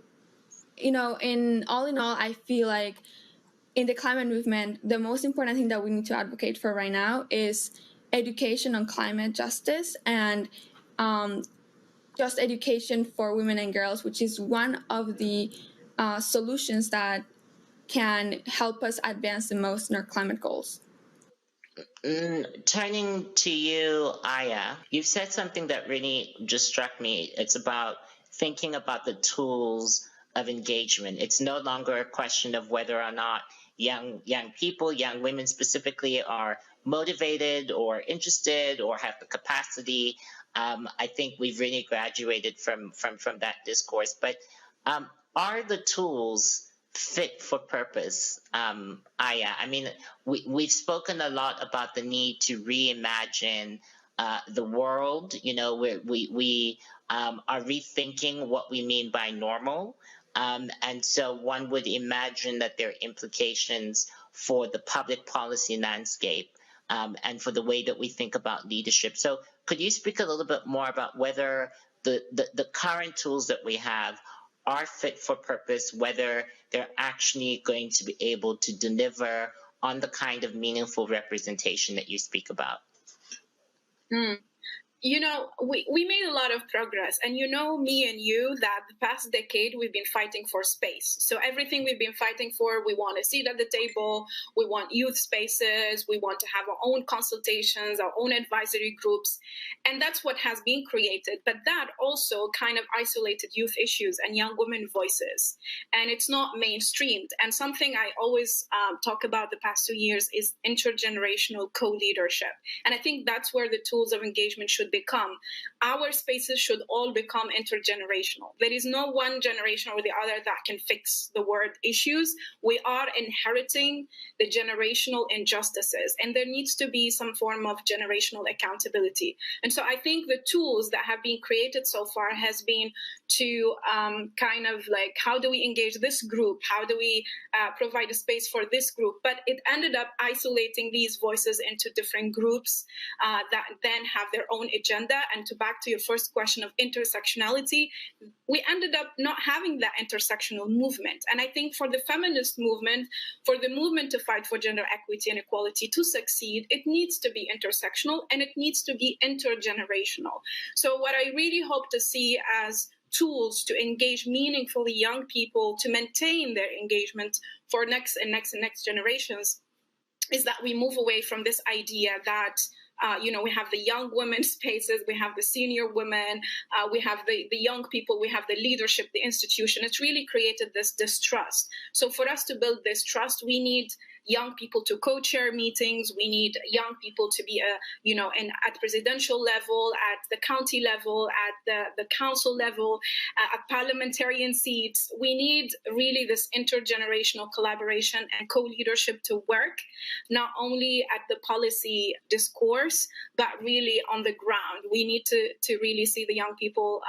S10: in all, I feel like in the climate movement, the most important thing that we need to advocate for right now is education on climate justice and just education for women and girls, which is one of the solutions that can help us advance the most in our climate goals.
S8: Turning to you, Aya, you've said something that really just struck me. It's about thinking about the tools of engagement. It's no longer a question of whether or not young people, young women specifically, are motivated or interested or have the capacity. I think we've really graduated from that discourse. But are the tools fit for purpose, Aya? I mean, we've spoken a lot about the need to reimagine the world. We are rethinking what we mean by normal. And so one would imagine that there are implications for the public policy landscape and for the way that we think about leadership. So could you speak a little bit more about whether the current tools that we have are fit for purpose, whether they're actually going to be able to deliver on the kind of meaningful representation that you speak about?
S11: We made a lot of progress, and me and you, that the past decade we've been fighting for space. So everything we've been fighting for, we want a seat at the table, we want youth spaces, we want to have our own consultations, our own advisory groups, and that's what has been created. But that also kind of isolated youth issues and young women voices, and it's not mainstreamed. And something I always talk about the past 2 years is intergenerational co-leadership, and I think that's where the tools of engagement should become. Our spaces should all become intergenerational. There is no one generation or the other that can fix the world issues. We are inheriting the generational injustices, and there needs to be some form of generational accountability. And so I think the tools that have been created so far has been to kind of like, how do we engage this group? How do we provide a space for this group? But it ended up isolating these voices into different groups that then have their own agenda. And back to your first question of intersectionality, we ended up not having that intersectional movement. And I think for the feminist movement, for the movement to fight for gender equity and equality to succeed, it needs to be intersectional and it needs to be intergenerational. So what I really hope to see as tools to engage meaningfully young people, to maintain their engagement for next generations, is that we move away from this idea that we have the young women spaces, we have the senior women, we have the young people, we have the leadership, the institution. It's really created this distrust. So for us to build this trust, we need young people to co-chair meetings. We need young people to be, at presidential level, at the county level, at the council level, at parliamentarian seats. We need really this intergenerational collaboration and co-leadership to work, not only at the policy discourse, but really on the ground. We need to really see the young people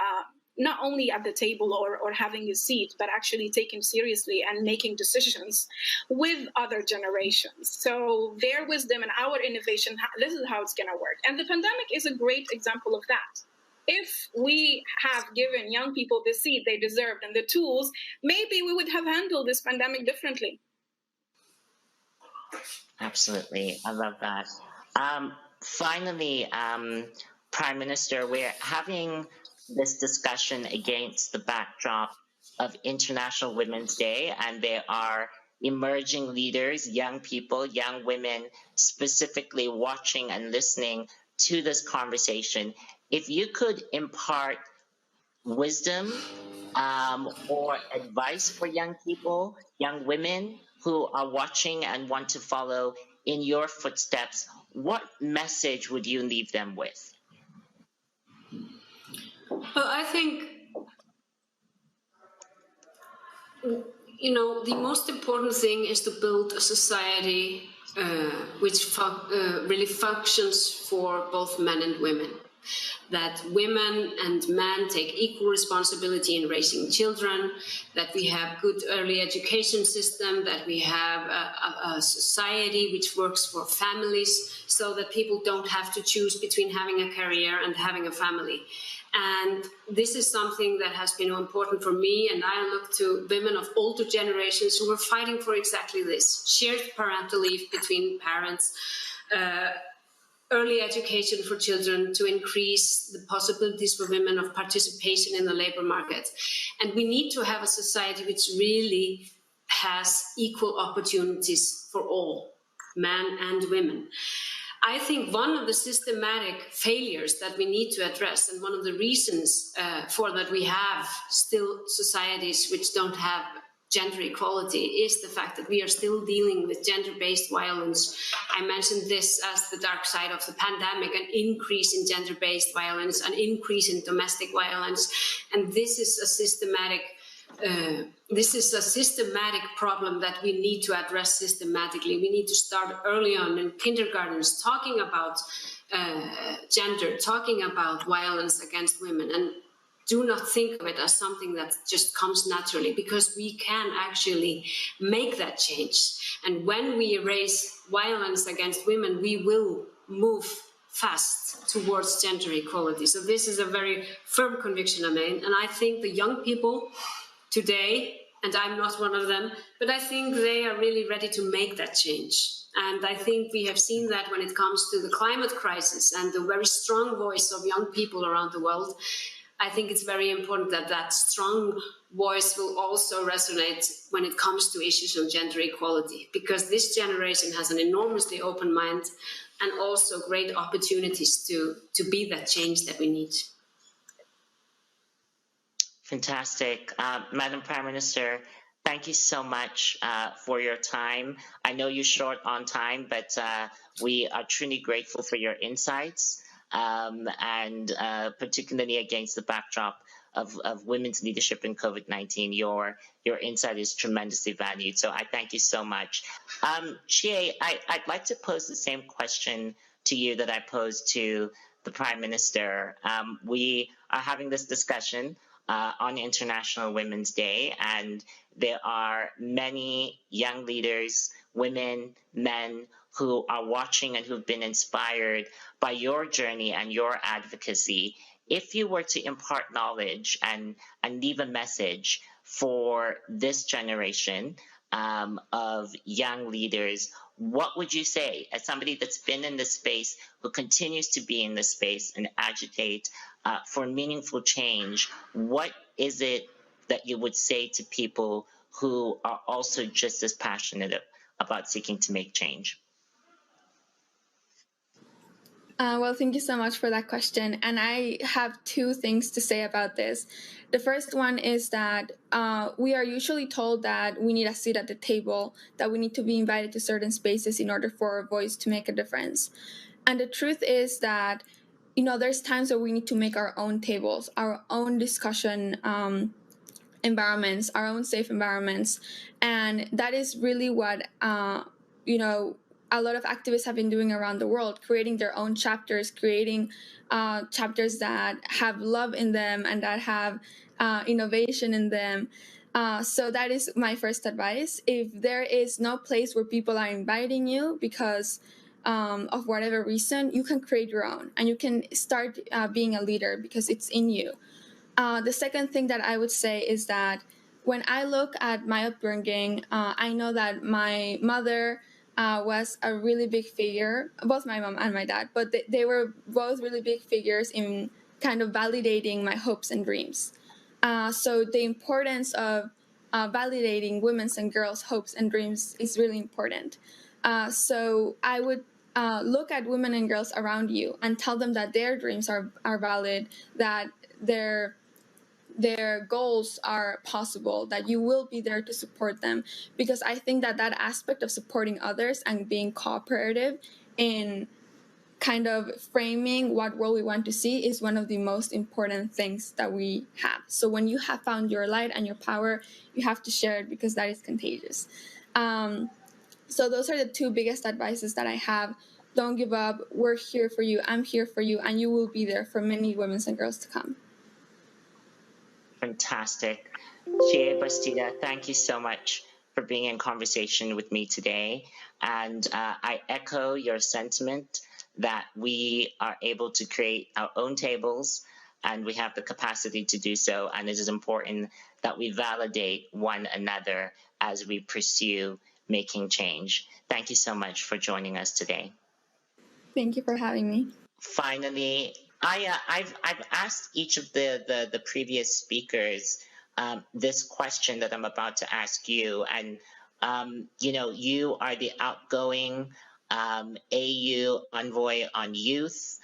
S11: not only at the table or having a seat, but actually taken seriously and making decisions with other generations. So their wisdom and our innovation, this is how it's going to work. And the pandemic is a great example of that. If we have given young people the seat they deserved and the tools, maybe we would have handled this pandemic differently.
S8: Absolutely. I love that. Finally, Prime Minister, we're having this discussion against the backdrop of International Women's Day, and there are emerging leaders, young people, young women specifically watching and listening to this conversation. If you could impart wisdom or advice for young people, young women who are watching and want to follow in your footsteps, what message would you leave them with?
S9: Well, I think, the most important thing is to build a society which really functions for both men and women. That women and men take equal responsibility in raising children, that we have good early education system, that we have a society which works for families so that people don't have to choose between having a career and having a family. And this is something that has been important for me, and I look to women of older generations who are fighting for exactly this: shared parental leave between parents, early education for children, to increase the possibilities for women of participation in the labor market. And we need to have a society which really has equal opportunities for all, men and women. I think one of the systematic failures that we need to address, and one of the reasons for that we have still societies which don't have gender equality, is the fact that we are still dealing with gender-based violence. I mentioned this as the dark side of the pandemic: an increase in gender-based violence, an increase in domestic violence. And this is a systematic problem that we need to address systematically. We need to start early on in kindergartens talking about gender, talking about violence against women, and do not think of it as something that just comes naturally, because we can actually make that change. And when we erase violence against women, we will move fast towards gender equality. So this is a very firm conviction I made. And I think the young people today, and I'm not one of them, but I think they are really ready to make that change. And I think we have seen that when it comes to the climate crisis and the very strong voice of young people around the world. I think it's very important that that strong voice will also resonate when it comes to issues of gender equality, because this generation has an enormously open mind and also great opportunities to be that change that we need.
S8: Fantastic. Madam Prime Minister, thank you so much for your time. I know you're short on time, but we are truly grateful for your insights. And particularly against the backdrop of women's leadership in COVID-19, your insight is tremendously valued. So I thank you so much. Chie, I'd like to pose the same question to you that I posed to the Prime Minister. We are having this discussion on International Women's Day, and there are many young leaders, women, men, who are watching and who've been inspired by your journey and your advocacy. If you were to impart knowledge and leave a message for this generation of young leaders, what would you say, as somebody that's been in this space, who continues to be in this space and agitate for meaningful change? What is it that you would say to people who are also just as passionate about seeking to make change?
S10: Well, thank you so much for that question. And I have two things to say about this. The first one is that we are usually told that we need a seat at the table, that we need to be invited to certain spaces in order for our voice to make a difference. And the truth is that, there's times where we need to make our own tables, our own discussion environments, our own safe environments. And that is really what, a lot of activists have been doing around the world, creating their own chapters, creating chapters that have love in them and that have innovation in them. So that is my first advice. If there is no place where people are inviting you because of whatever reason, you can create your own, and you can start being a leader because it's in you. The second thing that I would say is that when I look at my upbringing, I know that my mother was a really big figure, both my mom and my dad, but they were both really big figures in kind of validating my hopes and dreams. So the importance of validating women's and girls' hopes and dreams is really important. So I would look at women and girls around you and tell them that their dreams are valid, that their goals are possible, that you will be there to support them. Because I think that aspect of supporting others and being cooperative in kind of framing what world we want to see is one of the most important things that we have. So when you have found your light and your power, you have to share it, because that is contagious. So those are the two biggest advices that I have. Don't give up. We're here for you. I'm here for you. And you will be there for many women and girls to come.
S8: Fantastic. Shea Bastida, thank you so much for being in conversation with me today. And I echo your sentiment that we are able to create our own tables, and we have the capacity to do so. And it is important that we validate one another as we pursue making change. Thank you so much for joining us today.
S10: Thank you for having me.
S8: Finally, I've asked each of the previous speakers this question that I'm about to ask you, and you are the outgoing AU envoy on youth.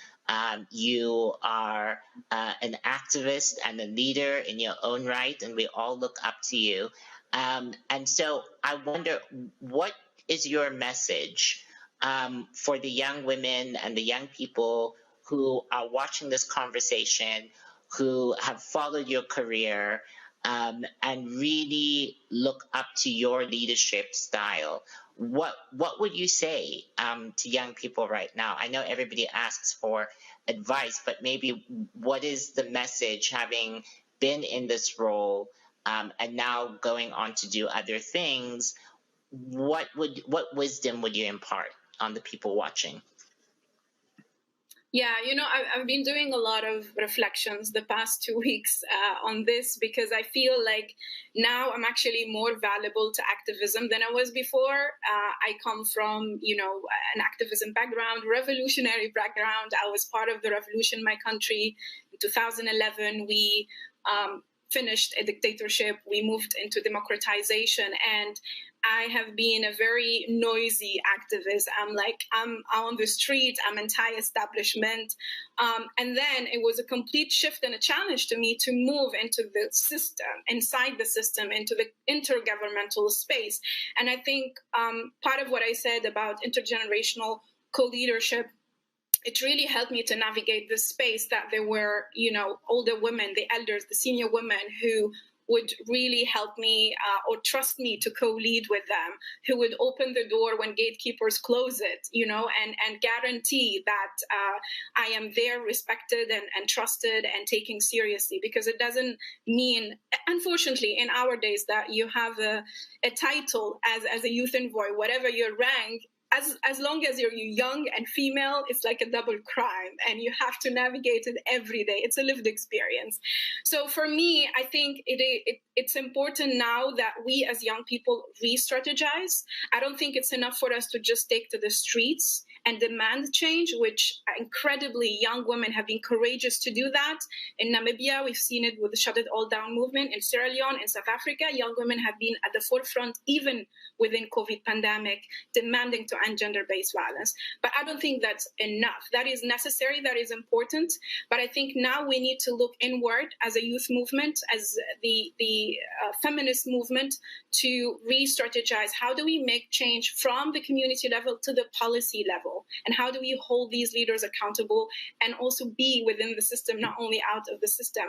S8: You are an activist and a leader in your own right, and we all look up to you. And so I wonder, what is your message for the young women and the young people who are watching this conversation, who have followed your career, and really look up to your leadership style? What would you say to young people right now? I know everybody asks for advice, but maybe what is the message, having been in this role and now going on to do other things? What wisdom would you impart on the people watching?
S11: Yeah, I've been doing a lot of reflections the past 2 weeks on this, because I feel like now I'm actually more valuable to activism than I was before. I come from, an activism background, revolutionary background. I was part of the revolution in my country. In 2011, we finished a dictatorship. We moved into democratization, and I have been a very noisy activist. I'm on the street, I'm anti-establishment. And then it was a complete shift and a challenge to me to move into the system, inside the system, into the intergovernmental space. And I think part of what I said about intergenerational co-leadership, it really helped me to navigate this space, that there were, older women, the elders, the senior women who would really help me or trust me to co-lead with them, who would open the door when gatekeepers close it, and guarantee that I am there, respected and trusted and taken seriously. Because it doesn't mean, unfortunately, in our days, that you have a title as a youth envoy, whatever your rank, as long as you're young and female, it's like a double crime, and you have to navigate it every day. It's a lived experience. So for me, I think it's important now that we as young people re-strategize. I don't think it's enough for us to just take to the streets and demand change, which incredibly young women have been courageous to do that. In Namibia, we've seen it with the Shut It All Down movement. In Sierra Leone, in South Africa, young women have been at the forefront, even within COVID pandemic, demanding to end gender-based violence. But I don't think that's enough. That is necessary, that is important. But I think now we need to look inward as a youth movement, as the feminist movement, to re-strategize. How do we make change from the community level to the policy level? And how do we hold these leaders accountable and also be within the system, not only out of the system?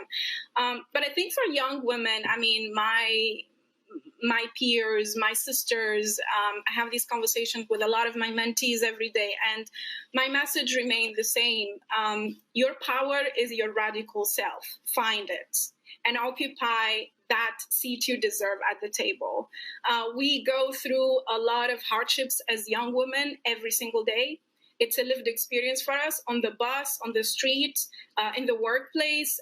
S11: But I think for young women, I mean, my peers, my sisters, I have these conversations with a lot of my mentees every day, and my message remains the same. Your power is your radical self. Find it and occupy that seat you deserve at the table. We go through a lot of hardships as young women every single day. It's a lived experience for us, on the bus, on the street, in the workplace,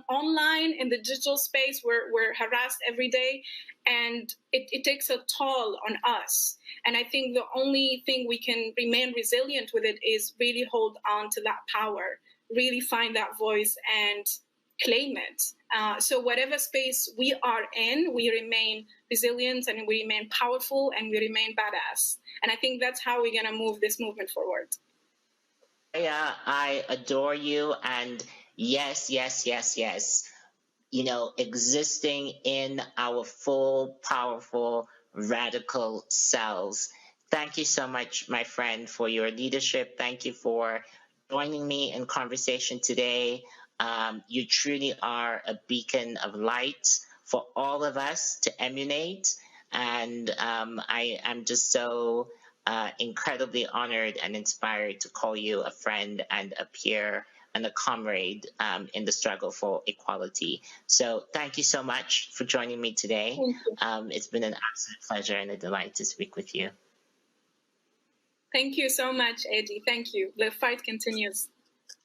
S11: online, in the digital space. We're harassed every day, and it takes a toll on us. And I think the only thing we can remain resilient with it is really hold on to that power, really find that voice, and claim it. So whatever space we are in, we remain resilient and we remain powerful and we remain badass. And I think that's how we're going to move this movement forward.
S8: I adore you, and yes, yes, yes, yes. You know, existing in our full, powerful, radical selves. Thank you so much, my friend, for your leadership. Thank you for joining me in conversation today. You truly are a beacon of light for all of us to emulate. And I am just so incredibly honored and inspired to call you a friend and a peer and a comrade in the struggle for equality. So thank you so much for joining me today. It's been an absolute pleasure and a delight to speak with you.
S11: Thank you so much, Eddie. Thank you. The fight continues.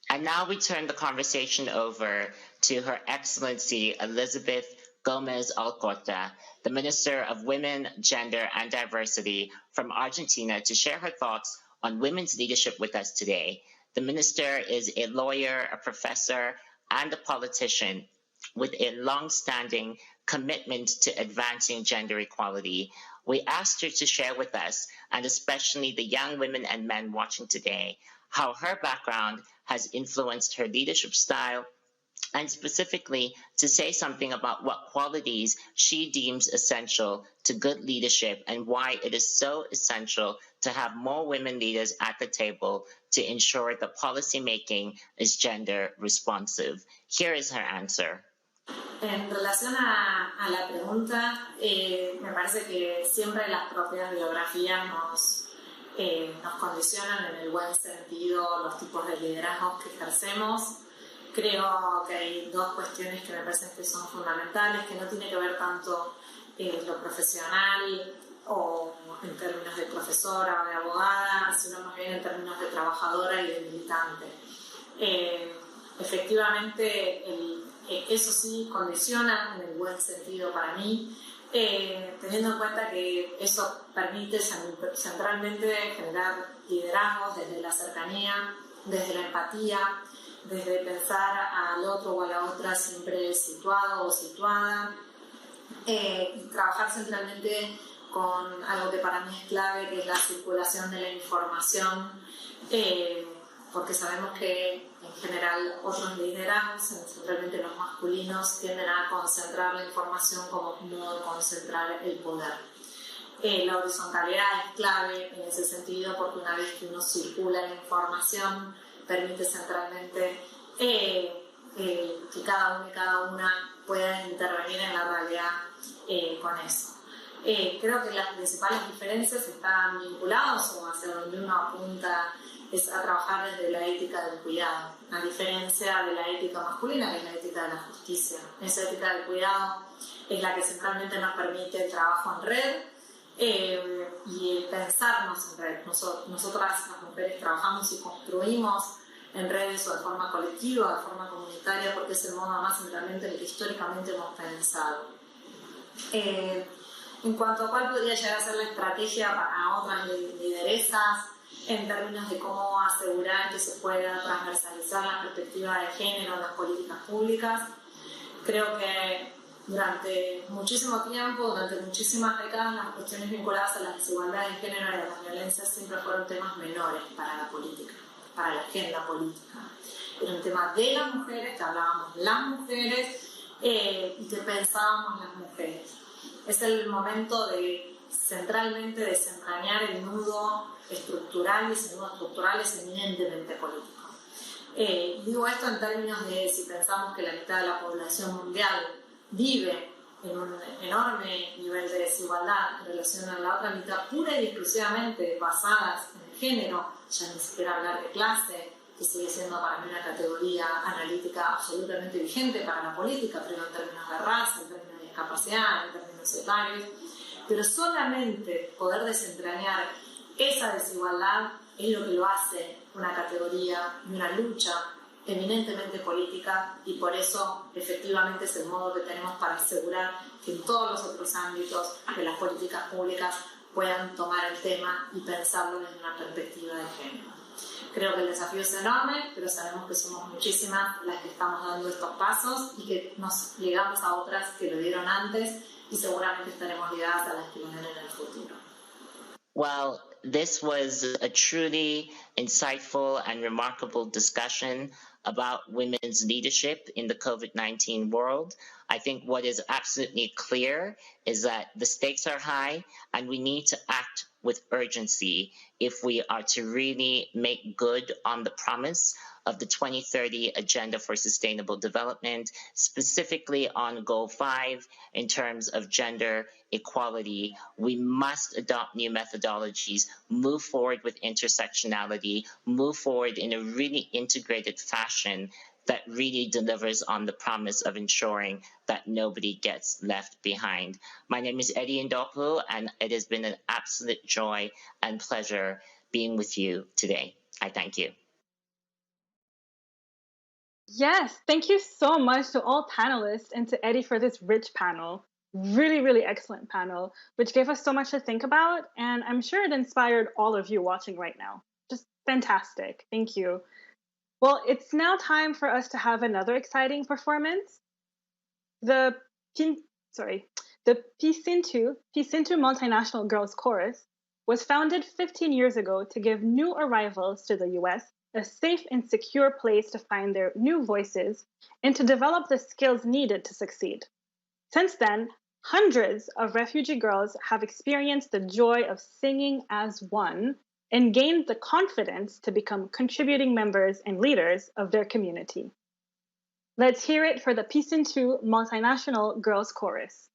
S8: And now we turn the conversation over to Her Excellency Elizabeth Gomez Alcorta, the Minister of Women, Gender, and Diversity from Argentina, to share her thoughts on women's leadership with us today. The minister is a lawyer, a professor, and a politician with a long-standing commitment to advancing gender equality. We asked her to share with us, and especially the young women and men watching today, how her background has influenced her leadership style, and specifically to say something about what qualities she deems essential to good leadership and why it is so essential to have more women leaders at the table to ensure that policy making is gender responsive. Here is her answer.
S12: En relación a la pregunta, me parece que siempre las propias biografías nos condicionan en el buen sentido los tipos de liderazgos que ejercemos. Creo que hay dos cuestiones que me parecen que son fundamentales, que no tiene que ver tanto lo profesional o en términos de profesora o de abogada, sino más bien en términos de trabajadora y de militante. Efectivamente, eso sí condiciona en el buen sentido para mí, teniendo en cuenta que eso permite centralmente generar liderazgos desde la cercanía, desde la empatía, desde pensar al otro o a la otra siempre situado o situada, y trabajar centralmente con algo que para mí es clave, que es la circulación de la información, porque sabemos que en general otros liderazgos, centralmente los masculinos, tienden a concentrar la información como modo de concentrar el poder. La horizontalidad es clave en ese sentido, porque una vez que uno circula la información, permite centralmente que cada uno y cada una pueda intervenir en la realidad con eso. Creo que las principales diferencias están vinculadas, o hacia donde uno apunta es a trabajar desde la ética del cuidado, a diferencia de la ética masculina, que es la ética de la justicia. Esa ética del cuidado es la que centralmente nos permite el trabajo en red y el pensarnos en red. Nosotras, las mujeres, trabajamos y construimos en redes o de forma colectiva, de forma comunitaria, porque es el modo más centralmente en el que históricamente hemos pensado. En cuanto a cuál podría llegar a ser la estrategia para otras lideresas, en términos de cómo asegurar que se pueda transversalizar la perspectiva de género en las políticas públicas, creo que durante muchísimo tiempo, durante muchísimas décadas, las cuestiones vinculadas a las desigualdades de género y a las violencias siempre fueron temas menores para la política, para la agenda política. Era un tema de las mujeres, que hablábamos las mujeres y que pensábamos las mujeres. Es el momento de centralmente desentrañar el nudo estructural, y ese nudo estructural es eminentemente político. Digo esto en términos de si pensamos que la mitad de la población mundial vive en un enorme nivel de desigualdad en relación a la otra mitad, pura y exclusivamente basadas en el género, ya ni siquiera hablar de clase, que sigue siendo para mí una categoría analítica absolutamente vigente para la política, pero en términos de raza, en términos de discapacidad, en términos etarios, pero solamente poder desentrañar esa desigualdad es lo que lo hace una categoría y una lucha eminentemente política, y por eso efectivamente es el modo que tenemos para asegurar que en todos los otros ámbitos de las políticas públicas puedan tomar el tema y pensarlo desde una perspectiva de género. Creo que el desafío es enorme, pero sabemos que somos muchísimas las que estamos dando estos pasos y que nos ligamos a otras que lo dieron antes y seguramente estaremos ligadas a las que lo den en el futuro.
S8: Well, this was a truly insightful and remarkable discussion about women's leadership in the COVID-19 world. I think what is absolutely clear is that the stakes are high and we need to act with urgency if we are to really make good on the promise of the 2030 Agenda for Sustainable Development, specifically on Goal 5 in terms of gender equality. We must adopt new methodologies, move forward with intersectionality, move forward in a really integrated fashion that really delivers on the promise of ensuring that nobody gets left behind. My name is Eddie Ndopu, and it has been an absolute joy and pleasure being with you today. I thank you.
S1: Yes, thank you so much to all panelists and to Eddie for this rich panel. Really, really excellent panel, which gave us so much to think about. And I'm sure it inspired all of you watching right now. Just fantastic. Thank you. Well, it's now time for us to have another exciting performance. The Pisintu Multinational Girls Chorus was founded 15 years ago to give new arrivals to the US a safe and secure place to find their new voices and to develop the skills needed to succeed. Since then, hundreds of refugee girls have experienced the joy of singing as one and gained the confidence to become contributing members and leaders of their community. Let's hear it for the Pisintu Multinational Girls Chorus.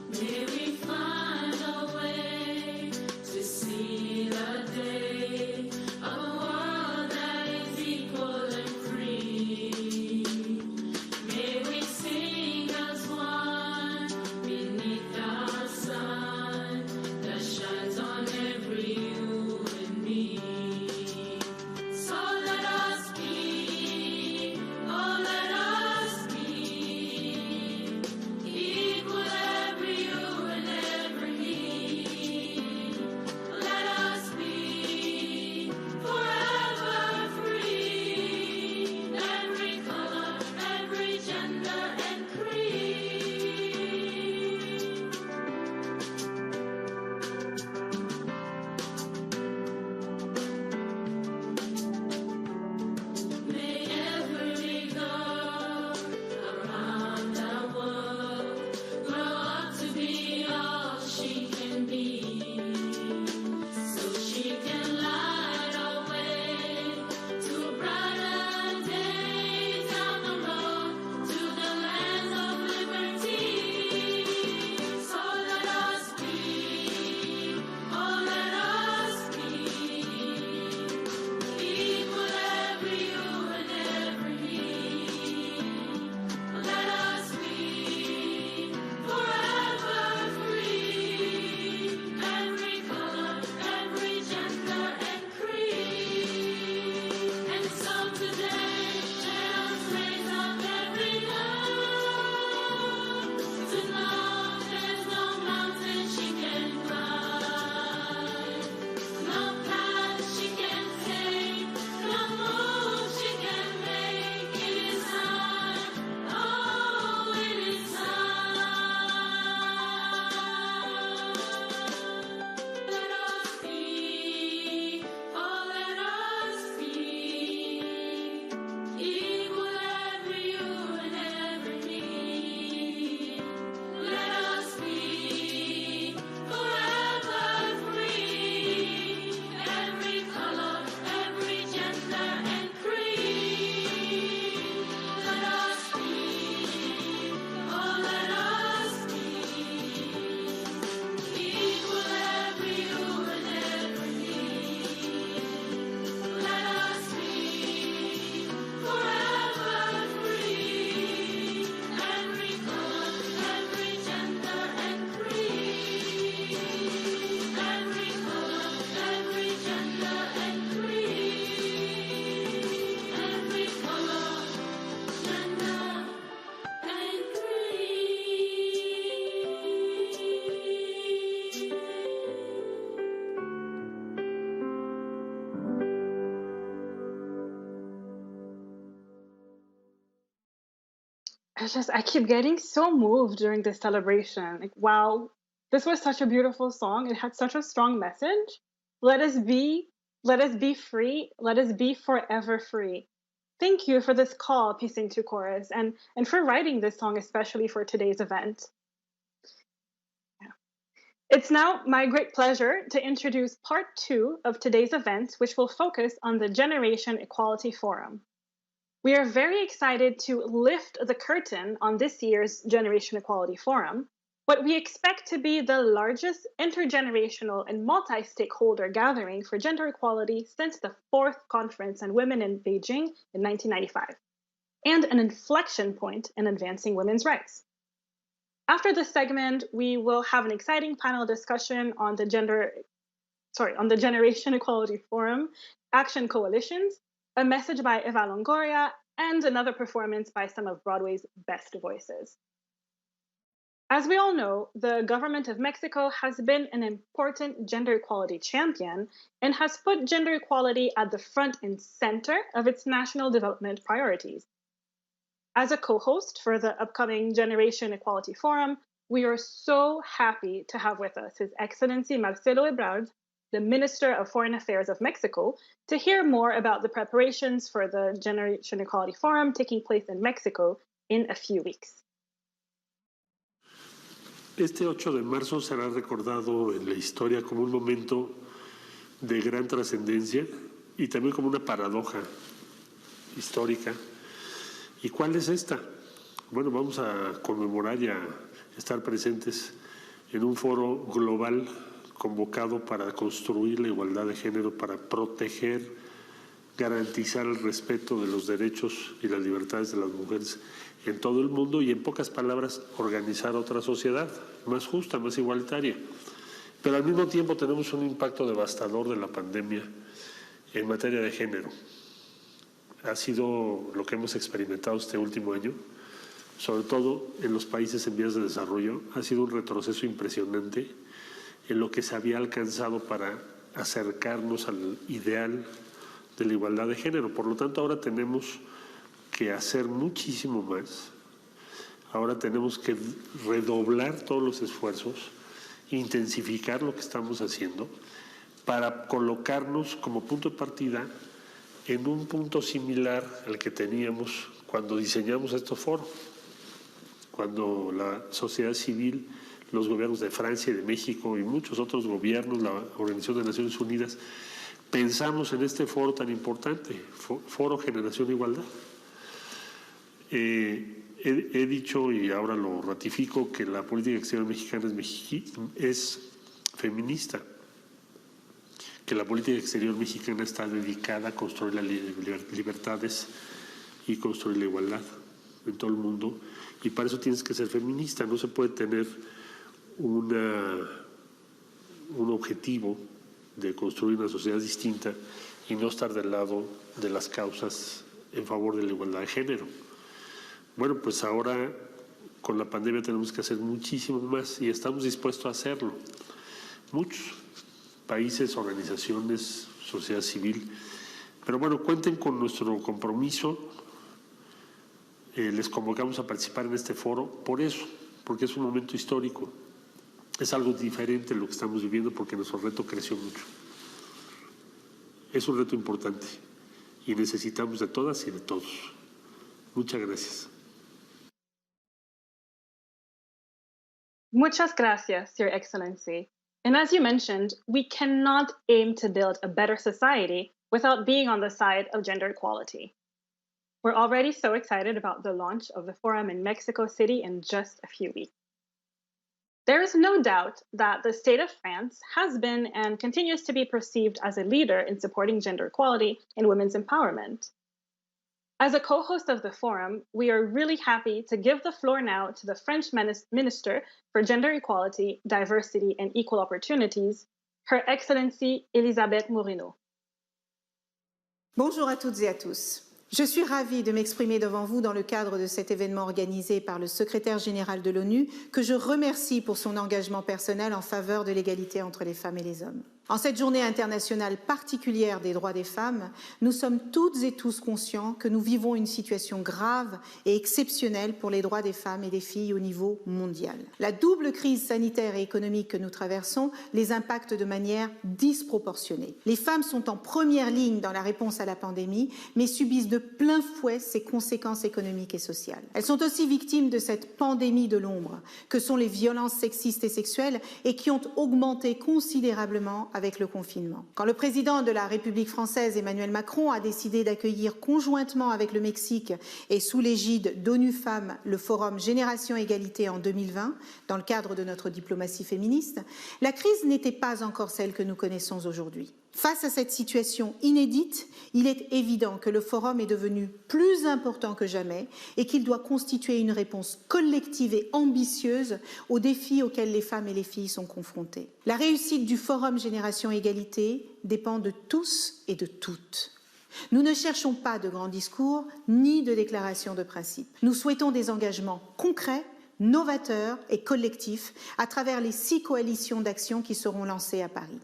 S13: May we find a way.
S1: I keep getting so moved during this celebration. Like, wow, this was such a beautiful song. It had such a strong message. Let us be, let us be free, let us be forever free. Thank you for this call, Piecing to Chorus, and for writing this song, especially for today's event. It's now my great pleasure to introduce part 2 of today's event, which will focus on the Generation Equality Forum. We are very excited to lift the curtain on this year's Generation Equality Forum, what we expect to be the largest intergenerational and multi-stakeholder gathering for gender equality since the 4th Conference on Women in Beijing in 1995, and an inflection point in advancing women's rights. After this segment, we will have an exciting panel discussion on the Generation Equality Forum Action Coalitions, a message by Eva Longoria, and another performance by some of Broadway's best voices. As we all know, the government of Mexico has been an important gender equality champion and has put gender equality at the front and center of its national development priorities. As a co-host for the upcoming Generation Equality Forum, we are so happy to have with us His Excellency Marcelo Ebrard, the Minister of Foreign Affairs of Mexico, to hear more about the preparations for the Generation Equality Forum taking place in Mexico in a few weeks.
S13: Este 8 de marzo será recordado en la historia como un momento de gran trascendencia y también como una paradoja histórica. ¿Y cuál es esta? Bueno, vamos a conmemorar y a estar presentes en un foro global convocado para construir la igualdad de género, para proteger, garantizar el respeto de los derechos y las libertades de las mujeres en todo el mundo y, en pocas palabras, organizar otra sociedad más justa, más igualitaria. Pero al mismo tiempo tenemos un impacto devastador de la pandemia en materia de género. Ha sido lo que hemos experimentado este último año, sobre todo en los países en vías de desarrollo. Ha sido un retroceso impresionante en lo que se había alcanzado para acercarnos al ideal de la igualdad de género. Por lo tanto, ahora tenemos que hacer muchísimo más. Ahora tenemos que redoblar todos los esfuerzos, intensificar lo que estamos haciendo para colocarnos como punto de partida en un punto similar al que teníamos cuando diseñamos estos foros, cuando la sociedad civil, los gobiernos de Francia y de México y muchos otros gobiernos, la Organización de Naciones Unidas, pensamos en este foro tan importante, Foro Generación Igualdad. He dicho y ahora lo ratifico que la política exterior mexicana es feminista, que la política exterior mexicana está dedicada a construir las libertades y construir la igualdad en todo el mundo, y para eso tienes que ser feminista. No se puede tener un objetivo de construir una sociedad distinta y no estar del lado de las causas en favor de la igualdad de género. Bueno, pues ahora con la pandemia tenemos que hacer muchísimo más y estamos dispuestos a hacerlo. Muchos países, organizaciones, sociedad civil. Pero bueno, cuenten con nuestro compromiso. Les convocamos a participar en este foro por eso, porque es un momento histórico. Es algo diferente lo que estamos viviendo porque nuestro reto creció mucho. Es un reto importante y necesitamos de todas y de todos. Muchas gracias.
S1: Muchas gracias, Your Excellency. And as you mentioned, we cannot aim to build a better society without being on the side of gender equality. We're already so excited about the launch of the forum in Mexico City in just a few weeks. There is no doubt that the state of France has been and continues to be perceived as a leader in supporting gender equality and women's empowerment. As a co-host of the forum, we are really happy to give the floor now to the French Minister for Gender Equality, Diversity and Equal Opportunities, Her Excellency Elisabeth Moreno.
S14: Bonjour à toutes et à tous. Je suis ravie de m'exprimer devant vous dans le cadre de cet événement organisé par le secrétaire général de l'ONU, que je remercie pour son engagement personnel en faveur de l'égalité entre les femmes et les hommes. En cette journée internationale particulière des droits des femmes, nous sommes toutes et tous conscients que nous vivons une situation grave et exceptionnelle pour les droits des femmes et des filles au niveau mondial. La double crise sanitaire et économique que nous traversons les impacte de manière disproportionnée. Les femmes sont en première ligne dans la réponse à la pandémie, mais subissent de plein fouet ses conséquences économiques et sociales. Elles sont aussi victimes de cette pandémie de l'ombre, que sont les violences sexistes et sexuelles et qui ont augmenté considérablement avec le confinement. Quand le président de la République française, Emmanuel Macron, a décidé d'accueillir conjointement avec le Mexique et sous l'égide d'ONU Femmes le forum Génération Égalité en 2020, dans le cadre de notre diplomatie féministe, la crise n'était pas encore celle que nous connaissons aujourd'hui. Face à cette situation inédite, il est évident que le forum est devenu plus important que jamais et qu'il doit constituer une réponse collective et ambitieuse aux défis auxquels les femmes et les filles sont confrontées. La réussite du forum Génération Égalité dépend de tous et de toutes. Nous ne cherchons pas de grands discours ni de déclarations de principe. Nous souhaitons des engagements concrets, novateurs et collectifs à travers les 6 coalitions d'action qui seront lancées à Paris.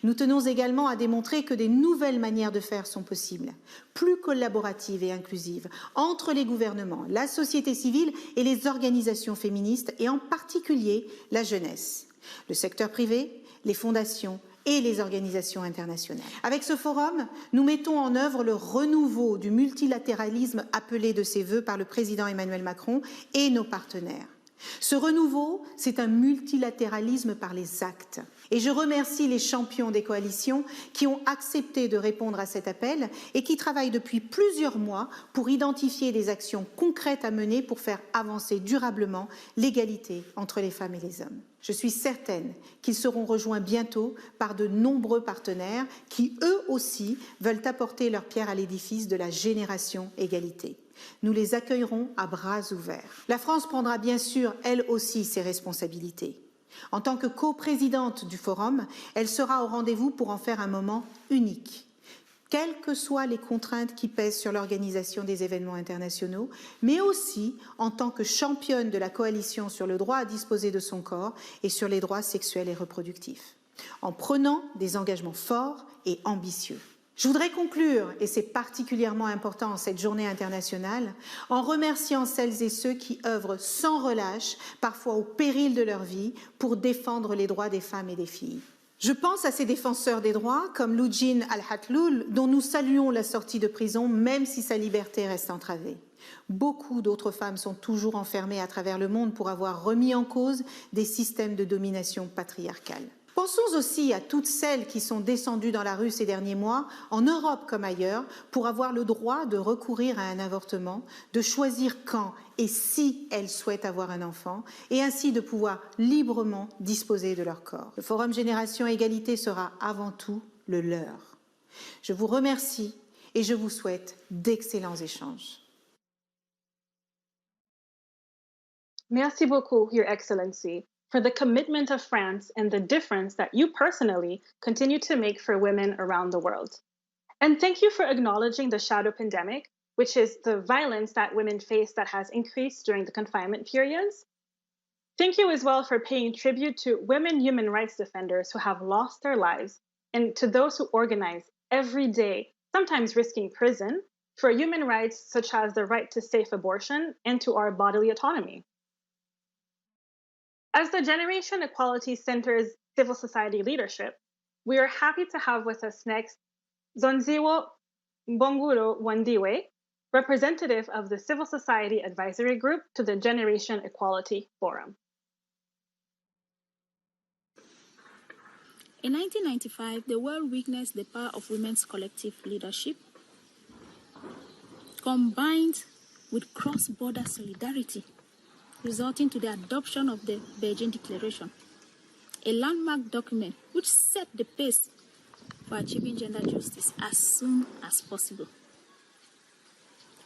S14: Nous tenons également à démontrer que des nouvelles manières de faire sont possibles, plus collaboratives et inclusives, entre les gouvernements, la société civile et les organisations féministes, et en particulier la jeunesse, le secteur privé, les fondations et les organisations internationales. Avec ce forum, nous mettons en œuvre le renouveau du multilatéralisme appelé de ses vœux par le président Emmanuel Macron et nos partenaires. Ce renouveau, c'est un multilatéralisme par les actes. Et je remercie les champions des coalitions qui ont accepté de répondre à cet appel et qui travaillent depuis plusieurs mois pour identifier des actions concrètes à mener pour faire avancer durablement l'égalité entre les femmes et les hommes. Je suis certaine qu'ils seront rejoints bientôt par de nombreux partenaires qui, eux aussi, veulent apporter leur pierre à l'édifice de la génération égalité. Nous les accueillerons à bras ouverts. La France prendra bien sûr, elle aussi, ses responsabilités. En tant que coprésidente du Forum, elle sera au rendez-vous pour en faire un moment unique. Quelles que soient les contraintes qui pèsent sur l'organisation des événements internationaux, mais aussi en tant que championne de la coalition sur le droit à disposer de son corps et sur les droits sexuels et reproductifs, en prenant des engagements forts et ambitieux. Je voudrais conclure, et c'est particulièrement important en cette journée internationale, en remerciant celles et ceux qui œuvrent sans relâche, parfois au péril de leur vie, pour défendre les droits des femmes et des filles. Je pense à ces défenseurs des droits, comme Loujine Al-Hatloul, dont nous saluons la sortie de prison, même si sa liberté reste entravée. Beaucoup d'autres femmes sont toujours enfermées à travers le monde pour avoir remis en cause des systèmes de domination patriarcale. Pensons aussi à toutes celles qui sont descendues dans la rue ces derniers mois, en Europe comme ailleurs, pour avoir le droit de recourir à un avortement, de choisir quand et si elles souhaitent avoir un enfant, et ainsi de pouvoir librement disposer de leur corps. Le Forum Génération Égalité sera avant tout le leur. Je vous remercie et je vous souhaite d'excellents échanges.
S1: Merci beaucoup, Your Excellency, for the commitment of France and the difference that you personally continue to make for women around the world. And thank you for acknowledging the shadow pandemic, which is the violence that women face that has increased during the confinement periods. Thank you as well for paying tribute to women human rights defenders who have lost their lives and to those who organize every day, sometimes risking prison, for human rights such as the right to safe abortion and to our bodily autonomy. As the Generation Equality Center's civil society leadership, we are happy to have with us next Zonziwo Mbonguro Wandiwe, representative of the Civil Society Advisory Group to the Generation Equality Forum.
S15: In 1995, the world witnessed the power of women's collective leadership, combined with cross-border solidarity, resulting to the adoption of the Beijing Declaration, a landmark document which set the pace for achieving gender justice as soon as possible.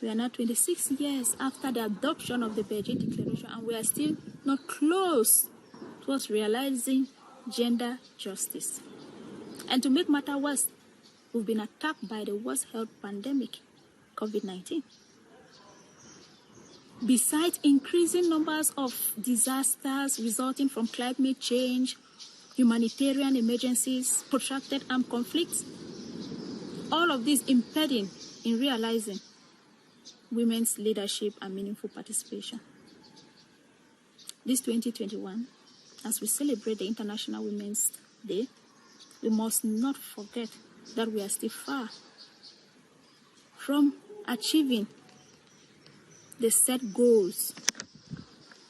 S15: We are now 26 years after the adoption of the Beijing Declaration, and we are still not close towards realizing gender justice. And to make matters worse, we've been attacked by the worst health pandemic, COVID-19. Besides increasing numbers of disasters resulting from climate change, humanitarian emergencies, protracted armed conflicts, all of these impeding in realizing women's leadership and meaningful participation. This 2021, as we celebrate the International Women's Day, we must not forget that we are still far from achieving the set goals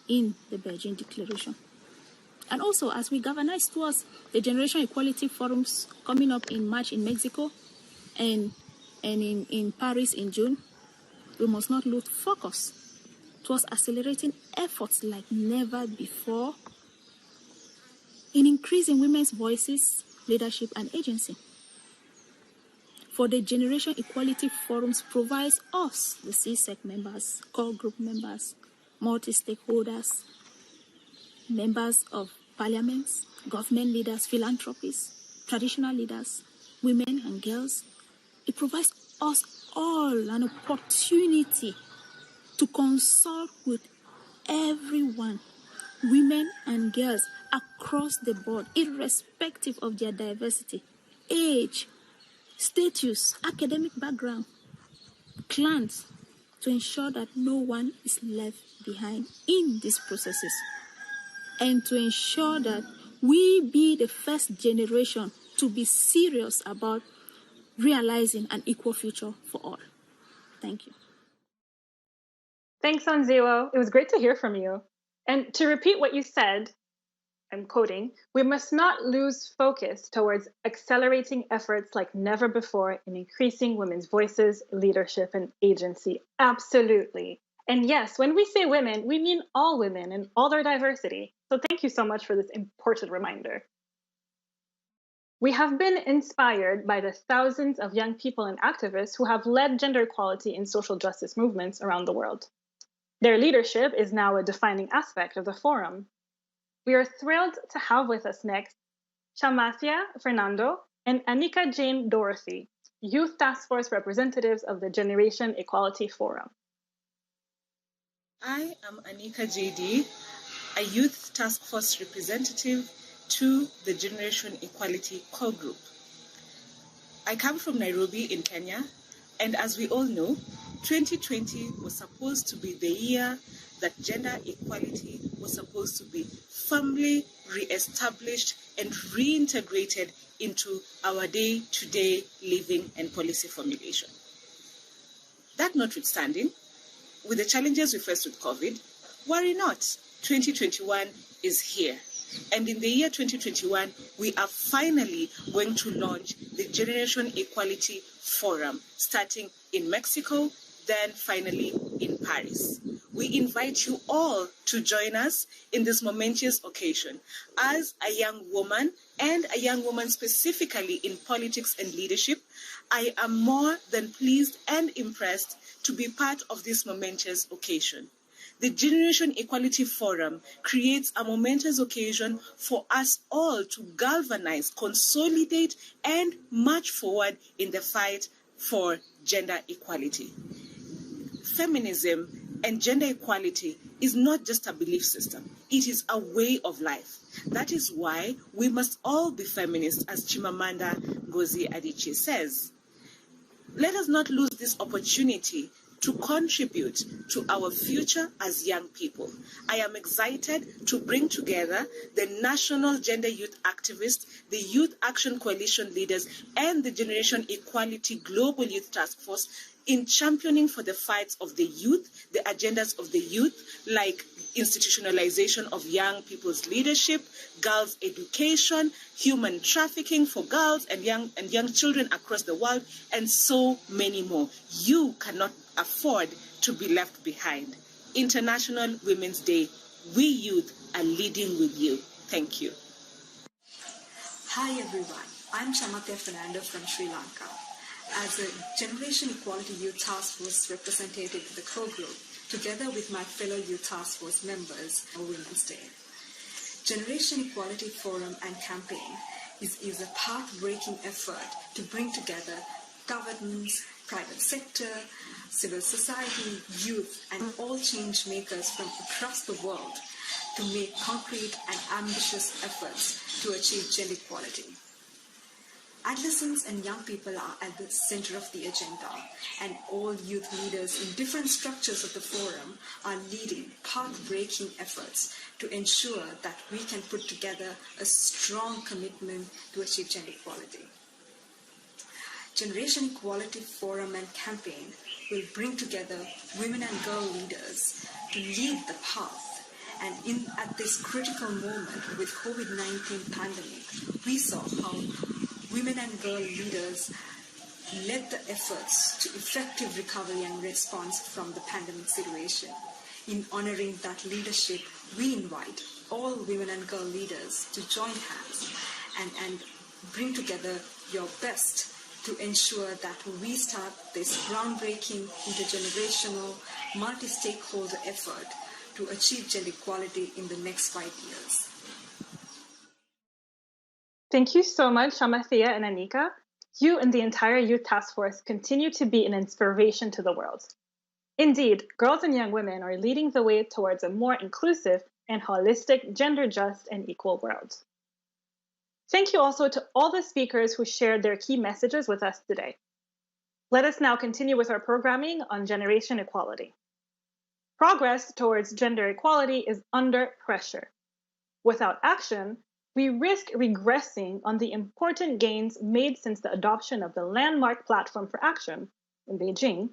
S15: in the Beijing Declaration. And also, as we galvanize towards the Generation Equality Forums coming up in March in Mexico and in Paris in June, we must not lose focus towards accelerating efforts like never before in increasing women's voices, leadership, and agency. For the Generation Equality Forums provides us, the CSEC members, core group members, multi-stakeholders, members of parliaments, government leaders, philanthropists, traditional leaders, women and girls. It provides us all an opportunity to consult with everyone, women and girls across the board, irrespective of their diversity, age, status, academic background, clans, to ensure that no one is left behind in these processes, and to ensure that we be the first generation to be serious about realizing an equal future for all. Thank you.
S1: Thanks, Anziwo. It was great to hear from you. And to repeat what you said, I'm quoting, we must not lose focus towards accelerating efforts like never before in increasing women's voices, leadership, and agency. Absolutely. And yes, when we say women, we mean all women and all their diversity. So thank you so much for this important reminder. We have been inspired by the thousands of young people and activists who have led gender equality in social justice movements around the world. Their leadership is now a defining aspect of the forum. We are thrilled to have with us next Shamathia Fernando and Anika Jane Dorothy, Youth Task Force representatives of the Generation Equality Forum.
S16: I am Anika JD, a Youth Task Force representative to the Generation Equality Core Group. I come from Nairobi in Kenya, and as we all know, 2020 was supposed to be the year that gender equality was supposed to be firmly re-established and reintegrated into our day-to-day living and policy formulation. That notwithstanding, with the challenges we faced with COVID, worry not, 2021 is here. And in the year 2021, we are finally going to launch the Generation Equality Forum, starting in Mexico, then finally in Paris. We invite you all to join us in this momentous occasion. As a young woman, and a young woman specifically in politics and leadership, I am more than pleased and impressed to be part of this momentous occasion. The Generation Equality Forum creates a momentous occasion for us all to galvanize, consolidate, and march forward in the fight for gender equality. Feminism and gender equality is not just a belief system, it is a way of life. That is why we must all be feminists, as Chimamanda Ngozi Adichie says. Let us not lose this opportunity to contribute to our future as young people. I am excited to bring together the National Gender Youth Activists, the Youth Action Coalition leaders, and the Generation Equality Global Youth Task Force in championing for the fights of the youth, the agendas of the youth, like institutionalization of young people's leadership, girls' education, human trafficking for girls and young children across the world, and so many more. You cannot afford to be left behind. International Women's Day, we youth are leading with you. Thank you.
S17: Hi everyone, I'm Shamathia Fernando from Sri Lanka. As a Generation Equality Youth Task Force representative to the core group, together with my fellow Youth Task Force members on Women's Day. Generation Equality Forum and Campaign is a path-breaking effort to bring together governments, private sector, civil society, youth, and all change makers from across the world to make concrete and ambitious efforts to achieve gender equality. Adolescents and young people are at the center of the agenda, and all youth leaders in different structures of the forum are leading path-breaking efforts to ensure that we can put together a strong commitment to achieve gender equality. Generation Equality Forum and Campaign will bring together women and girl leaders to lead the path. And at this critical moment with COVID-19 pandemic, we saw how women and girl leaders led the efforts to effective recovery and response from the pandemic situation. In honoring that leadership, we invite all women and girl leaders to join hands and bring together your best to ensure that we start this groundbreaking, intergenerational, multi-stakeholder effort to achieve gender equality in the next 5 years.
S1: Thank you so much, Shamathea and Anika. You and the entire Youth Task Force continue to be an inspiration to the world. Indeed, girls and young women are leading the way towards a more inclusive and holistic, gender-just and equal world. Thank you also to all the speakers who shared their key messages with us today. Let us now continue with our programming on generation equality. Progress towards gender equality is under pressure. Without action, we risk regressing on the important gains made since the adoption of the landmark Platform for Action in Beijing.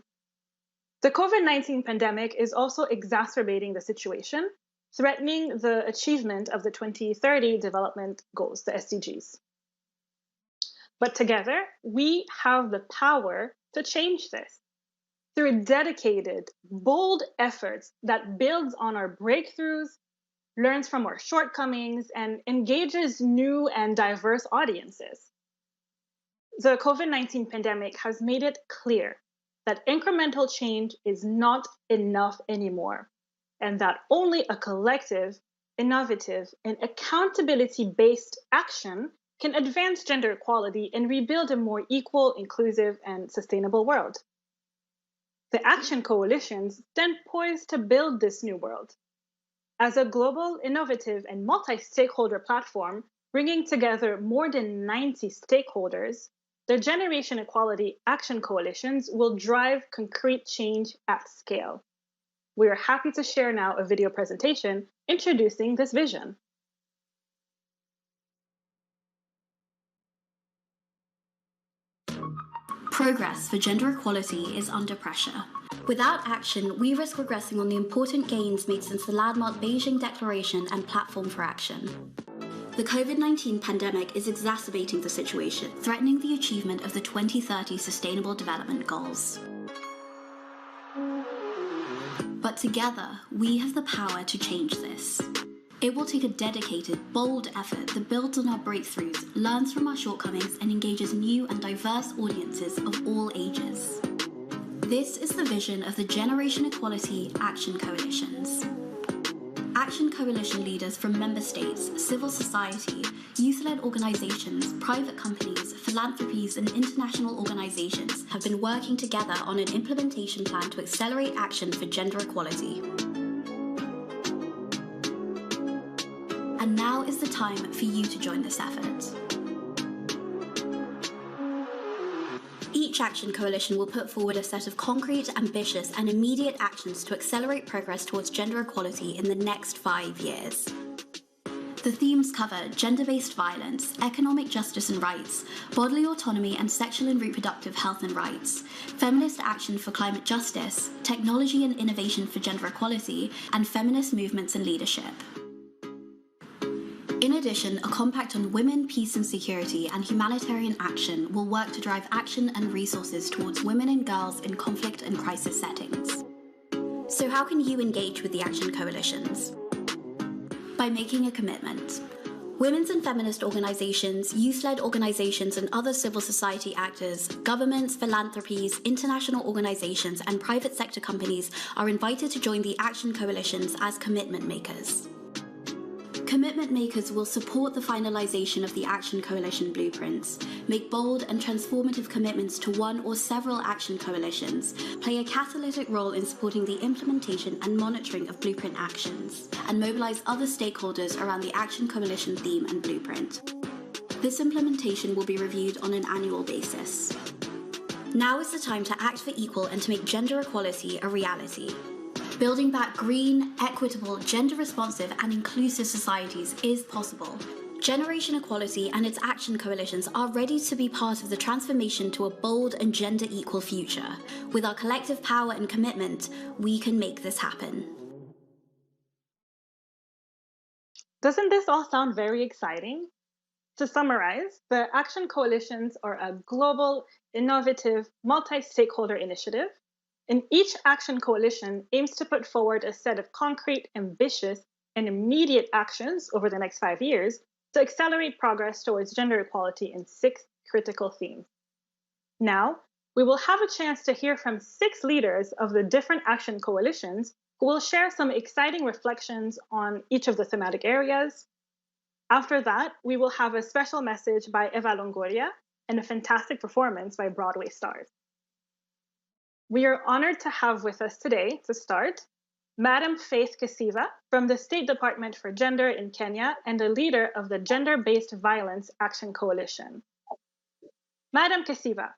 S1: The COVID-19 pandemic is also exacerbating the situation, threatening the achievement of the 2030 Development Goals, the SDGs. But together, we have the power to change this through dedicated, bold efforts that builds on our breakthroughs, learns from our shortcomings, and engages new and diverse audiences. The COVID-19 pandemic has made it clear that incremental change is not enough anymore, and that only a collective, innovative, and accountability-based action can advance gender equality and rebuild a more equal, inclusive, and sustainable world. The action coalitions stand poised to build this new world. As a global, innovative, and multi-stakeholder platform, bringing together more than 90 stakeholders, the Generation Equality Action Coalitions will drive concrete change at scale. We are happy to share now a video presentation introducing this vision.
S18: Progress for gender equality is under pressure. Without action, we risk regressing on the important gains made since the landmark Beijing Declaration and Platform for Action. The COVID-19 pandemic is exacerbating the situation, threatening the achievement of the 2030 Sustainable Development Goals. But together, we have the power to change this. It will take a dedicated, bold effort that builds on our breakthroughs, learns from our shortcomings, and engages new and diverse audiences of all ages. This is the vision of the Generation Equality Action Coalitions. Action Coalition leaders from member states, civil society, youth-led organizations, private companies, philanthropies, and international organizations have been working together on an implementation plan to accelerate action for gender equality. And now is the time for you to join this effort. Each Action Coalition will put forward a set of concrete, ambitious, and immediate actions to accelerate progress towards gender equality in the next 5 years. The themes cover gender-based violence, economic justice and rights, bodily autonomy and sexual and reproductive health and rights, feminist action for climate justice, technology and innovation for gender equality, and feminist movements and leadership. In addition, a compact on women, peace and security and humanitarian action will work to drive action and resources towards women and girls in conflict and crisis settings. So how can you engage with the Action Coalitions? By making a commitment. Women's and feminist organizations, youth-led organizations and other civil society actors, governments, philanthropies, international organizations and private sector companies are invited to join the Action Coalitions as commitment makers. Commitment makers will support the finalization of the Action Coalition blueprints, make bold and transformative commitments to one or several action coalitions, play a catalytic role in supporting the implementation and monitoring of blueprint actions, and mobilize other stakeholders around the Action Coalition theme and blueprint. This implementation will be reviewed on an annual basis. Now is the time to act for equal and to make gender equality a reality. Building back green, equitable, gender-responsive and inclusive societies is possible. Generation Equality and its action coalitions are ready to be part of the transformation to a bold and gender-equal future. With our collective power and commitment, we can make this happen.
S1: Doesn't this all sound very exciting? To summarize, the action coalitions are a global, innovative, multi-stakeholder initiative. And each action coalition aims to put forward a set of concrete, ambitious, and immediate actions over the next 5 years to accelerate progress towards gender equality in 6 critical themes. Now, we will have a chance to hear from 6 leaders of the different action coalitions who will share some exciting reflections on each of the thematic areas. After that, we will have a special message by Eva Longoria and a fantastic performance by Broadway stars. We are honored to have with us today, to start, Madam Faith Kasiva from the State Department for Gender in Kenya and a leader of the Gender-Based Violence Action Coalition. Madam Kasiva,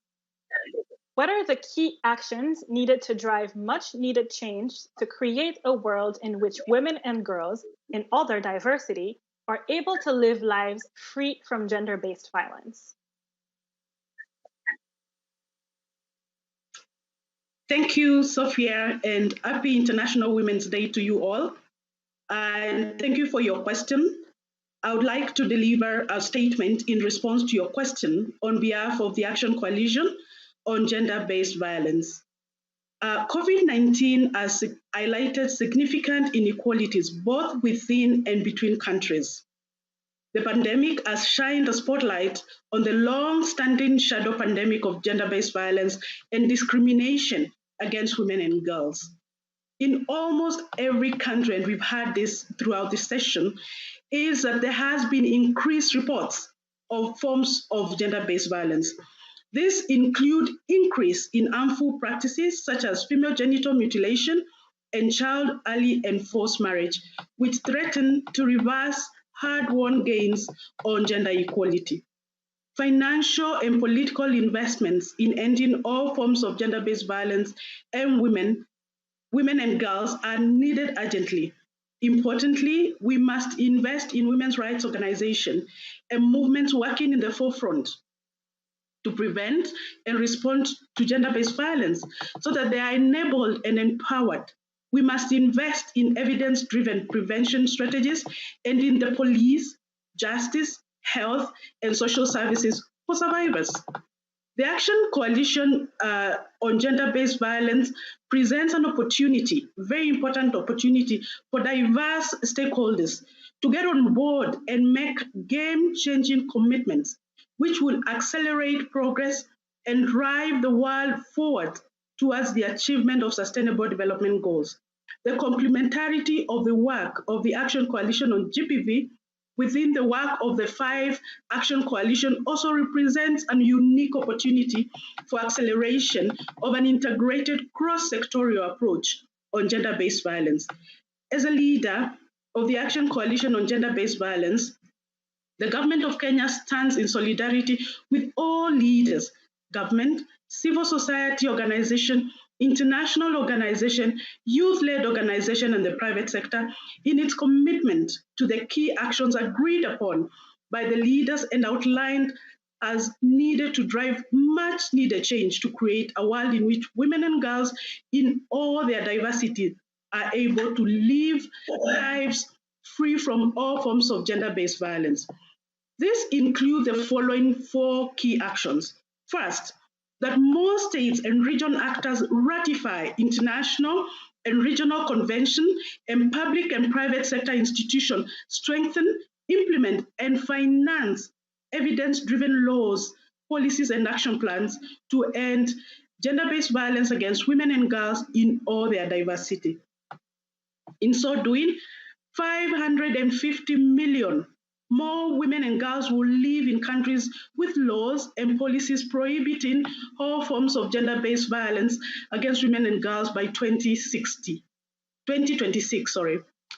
S1: what are the key actions needed to drive much needed change to create a world in which women and girls, in all their diversity, are able to live lives free from gender-based violence?
S19: Thank you, Sophia, and happy International Women's Day to you all. And thank you for your question. I would like to deliver a statement in response to your question on behalf of the Action Coalition on Gender-Based Violence. COVID-19 has highlighted significant inequalities both within and between countries. The pandemic has shined a spotlight on the long-standing shadow pandemic of gender-based violence and discrimination against women and girls. In almost every country, and we've had this throughout this session, is that there has been increased reports of forms of gender-based violence. This include increase in harmful practices such as female genital mutilation and child early and forced marriage, which threaten to reverse hard-won gains on gender equality. Financial and political investments in ending all forms of gender-based violence and women and girls are needed urgently. Importantly, we must invest in women's rights organizations and movements working in the forefront to prevent and respond to gender-based violence so that they are enabled and empowered. We must invest in evidence-driven prevention strategies and in the police, justice, health, and social services for survivors. The Action Coalition on Gender-Based Violence presents an opportunity, very important opportunity for diverse stakeholders to get on board and make game-changing commitments which will accelerate progress and drive the world forward towards the achievement of Sustainable Development Goals. The complementarity of the work of the Action Coalition on GBV within the work of the 5 Action Coalition also represents a unique opportunity for acceleration of an integrated cross-sectorial approach on gender-based violence. As a leader of the Action Coalition on Gender-Based Violence, the government of Kenya stands in solidarity with all leaders, government, civil society organization, international organization, youth-led organization, and the private sector in its commitment to the key actions agreed upon by the leaders and outlined as needed to drive much needed change to create a world in which women and girls in all their diversity are able to live lives free from all forms of gender-based violence. This includes the following 4 key actions. First, that more states and regional actors ratify international and regional conventions and public and private sector institutions strengthen, implement, and finance evidence-driven laws, policies, and action plans to end gender-based violence against women and girls in all their diversity. In so doing, 550 million more women and girls will live in countries with laws and policies prohibiting all forms of gender-based violence against women and girls by 2026.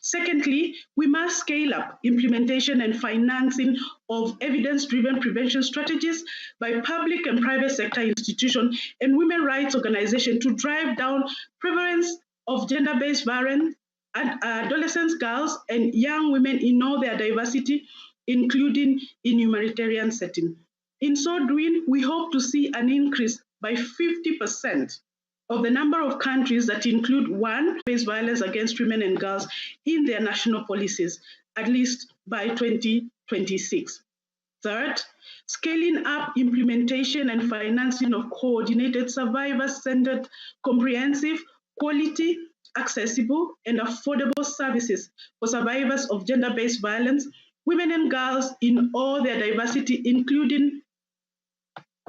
S19: Secondly, we must scale up implementation and financing of evidence-driven prevention strategies by public and private sector institutions and women rights organizations to drive down prevalence of gender-based violence and adolescents, girls, and young women in all their diversity, including in humanitarian setting. In so doing, we hope to see an increase by 50% of the number of countries that include one-based violence against women and girls in their national policies, at least by 2026. Third, scaling up implementation and financing of coordinated survivor-centered, comprehensive, quality, accessible, and affordable services for survivors of gender-based violence, women and girls in all their diversity, including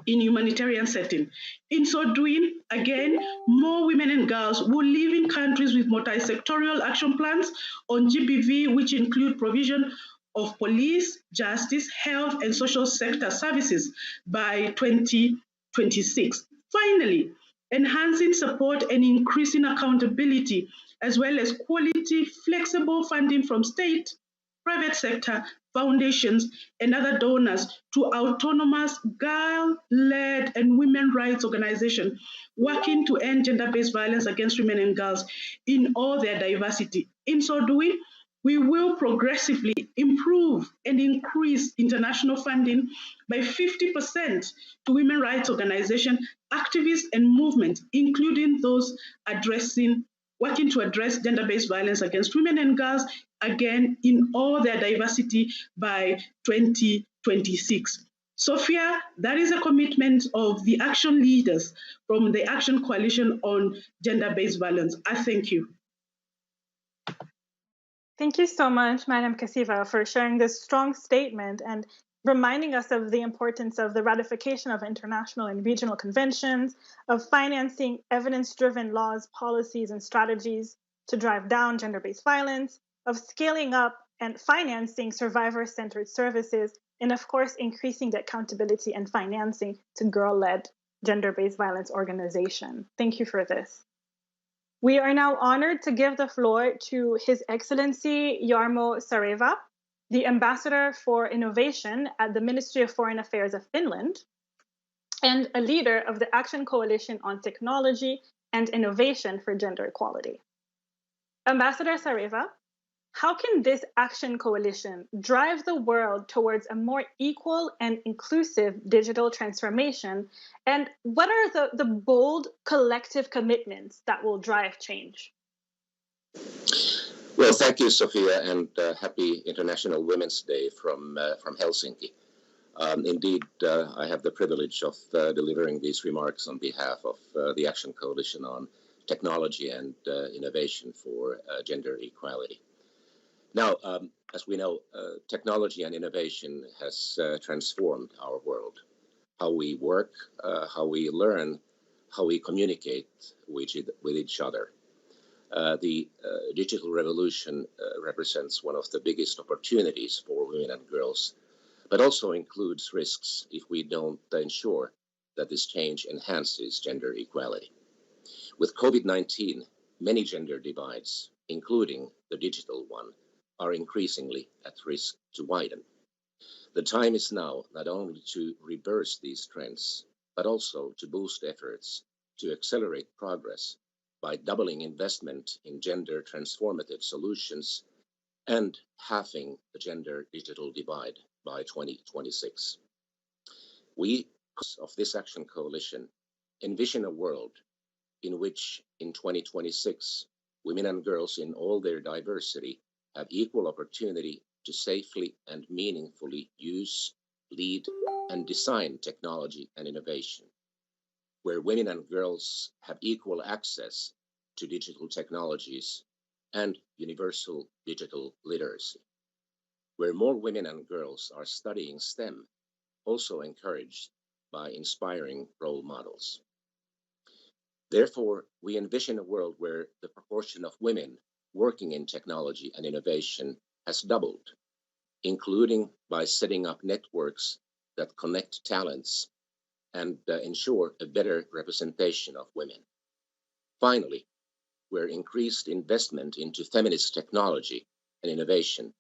S19: in humanitarian setting. In so doing, again, more women and girls will live in countries with multi-sectorial action plans on GBV, which include provision of police, justice, health, and social sector services by 2026. Finally, enhancing support and increasing accountability, as well as quality, flexible funding from state, private sector, foundations, and other donors to autonomous girl-led and women rights organizations working to end gender-based violence against women and girls in all their diversity. In so doing, we will progressively improve and increase international funding by 50% to women rights organizations, activists, and movements, including those working to address gender-based violence against women and girls, again, in all their diversity by 2026. Sophia, that is a commitment of the action leaders from the Action Coalition on Gender-Based Violence. I thank you.
S1: Thank you so much, Madam Kasiva, for sharing this strong statement and reminding us of the importance of the ratification of international and regional conventions, of financing evidence-driven laws, policies, and strategies to drive down gender-based violence, of scaling up and financing survivor-centered services, and of course, increasing the accountability and financing to girl-led gender-based violence organizations. Thank you for this. We are now honored to give the floor to His Excellency Jarmo Sareva, the Ambassador for Innovation at the Ministry of Foreign Affairs of Finland, and a leader of the Action Coalition on Technology and Innovation for Gender Equality. Ambassador Sareva, how can this Action Coalition drive the world towards a more equal and inclusive digital transformation? And what are the bold collective commitments that will drive change?
S20: Well, thank you, Sophia, and happy International Women's Day from Helsinki. Indeed, I have the privilege of delivering these remarks on behalf of the Action Coalition on Technology and Innovation for Gender Equality. Now, as we know, technology and innovation has transformed our world. How we work, how we learn, how we communicate with each other. The digital revolution represents one of the biggest opportunities for women and girls, but also includes risks if we don't ensure that this change enhances gender equality. With COVID-19, many gender divides, including the digital one, are increasingly at risk to widen. The time is now not only to reverse these trends, but also to boost efforts to accelerate progress by doubling investment in gender transformative solutions and halving the gender digital divide by 2026. We of this Action Coalition envision a world in which in 2026, women and girls in all their diversity have equal opportunity to safely and meaningfully use, lead, and design technology and innovation, where women and girls have equal access to digital technologies and universal digital literacy, where more women and girls are studying STEM, also encouraged by inspiring role models. Therefore, we envision a world where the proportion of women working in technology and innovation has doubled, including by setting up networks that connect talents and ensure a better representation of women. Finally, where increased investment into feminist technology and innovation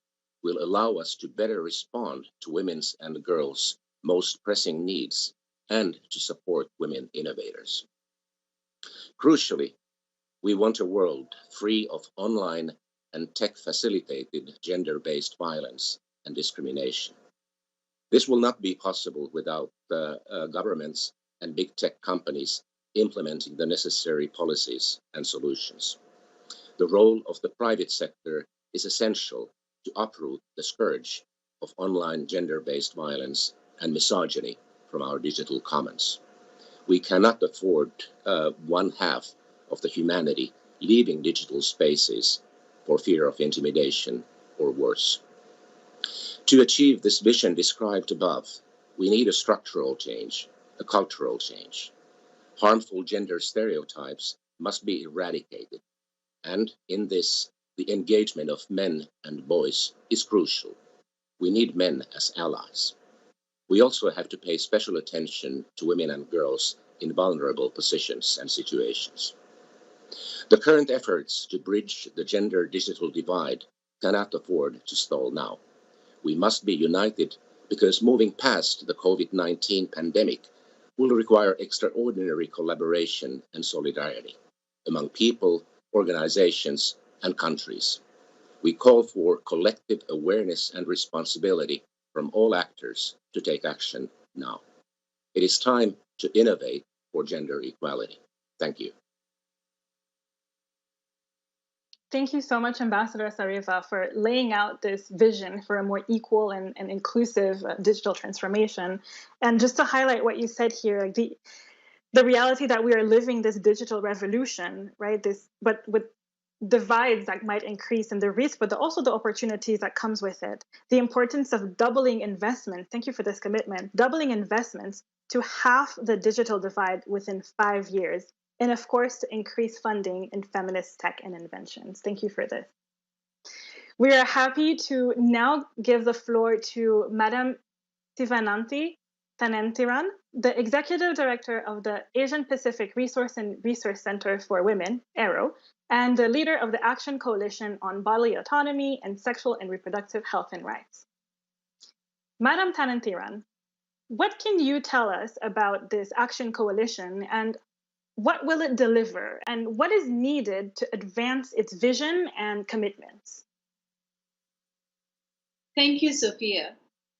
S20: will allow us to better respond to women's and girls' most pressing needs and to support women innovators. Crucially, we want a world free of online and tech-facilitated gender-based violence and discrimination. This will not be possible without governments and big tech companies implementing the necessary policies and solutions. The role of the private sector is essential to uproot the scourge of online gender-based violence and misogyny from our digital commons. We cannot afford one half of the humanity leaving digital spaces for fear of intimidation or worse. To achieve this vision described above, we need a structural change, a cultural change. Harmful gender stereotypes must be eradicated, and in this, the engagement of men and boys is crucial. We need men as allies. We also have to pay special attention to women and girls in vulnerable positions and situations. The current efforts to bridge the gender digital divide cannot afford to stall now. We must be united because moving past the COVID-19 pandemic will require extraordinary collaboration and solidarity among people, organizations, and countries. We call for collective awareness and responsibility from all actors to take action now. It is time to innovate for gender equality. Thank you.
S1: Thank you so much, Ambassador Sareva, for laying out this vision for a more equal and inclusive digital transformation. And just to highlight what you said here, the reality that we are living this digital revolution, right? But with divides that might increase in the risk, but also the opportunities that comes with it. The importance of doubling investment. Thank you for this commitment. Doubling investments to half the digital divide within 5 years. And of course, to increase funding in feminist tech and inventions. Thank you for this. We are happy to now give the floor to Madam Sivananthi Thanentiran, the Executive Director of the Asian Pacific Resource and Research Center for Women, ARROW, and the leader of the Action Coalition on Bodily Autonomy and Sexual and Reproductive Health and Rights. Madam Thanentiran, what can you tell us about this Action Coalition and what will it deliver and what is needed to advance its vision and commitments?
S21: Thank you, Sophia.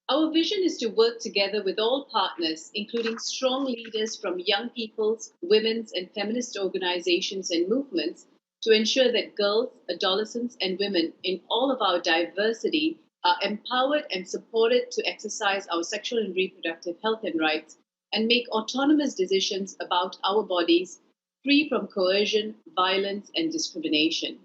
S21: Our vision is to work together with all partners, including strong leaders from young people's, women's, and feminist organizations and movements, to ensure that girls, adolescents, and women in all of our diversity are empowered and supported to exercise our sexual and reproductive health and rights and make autonomous decisions about our bodies, free from coercion, violence, and discrimination.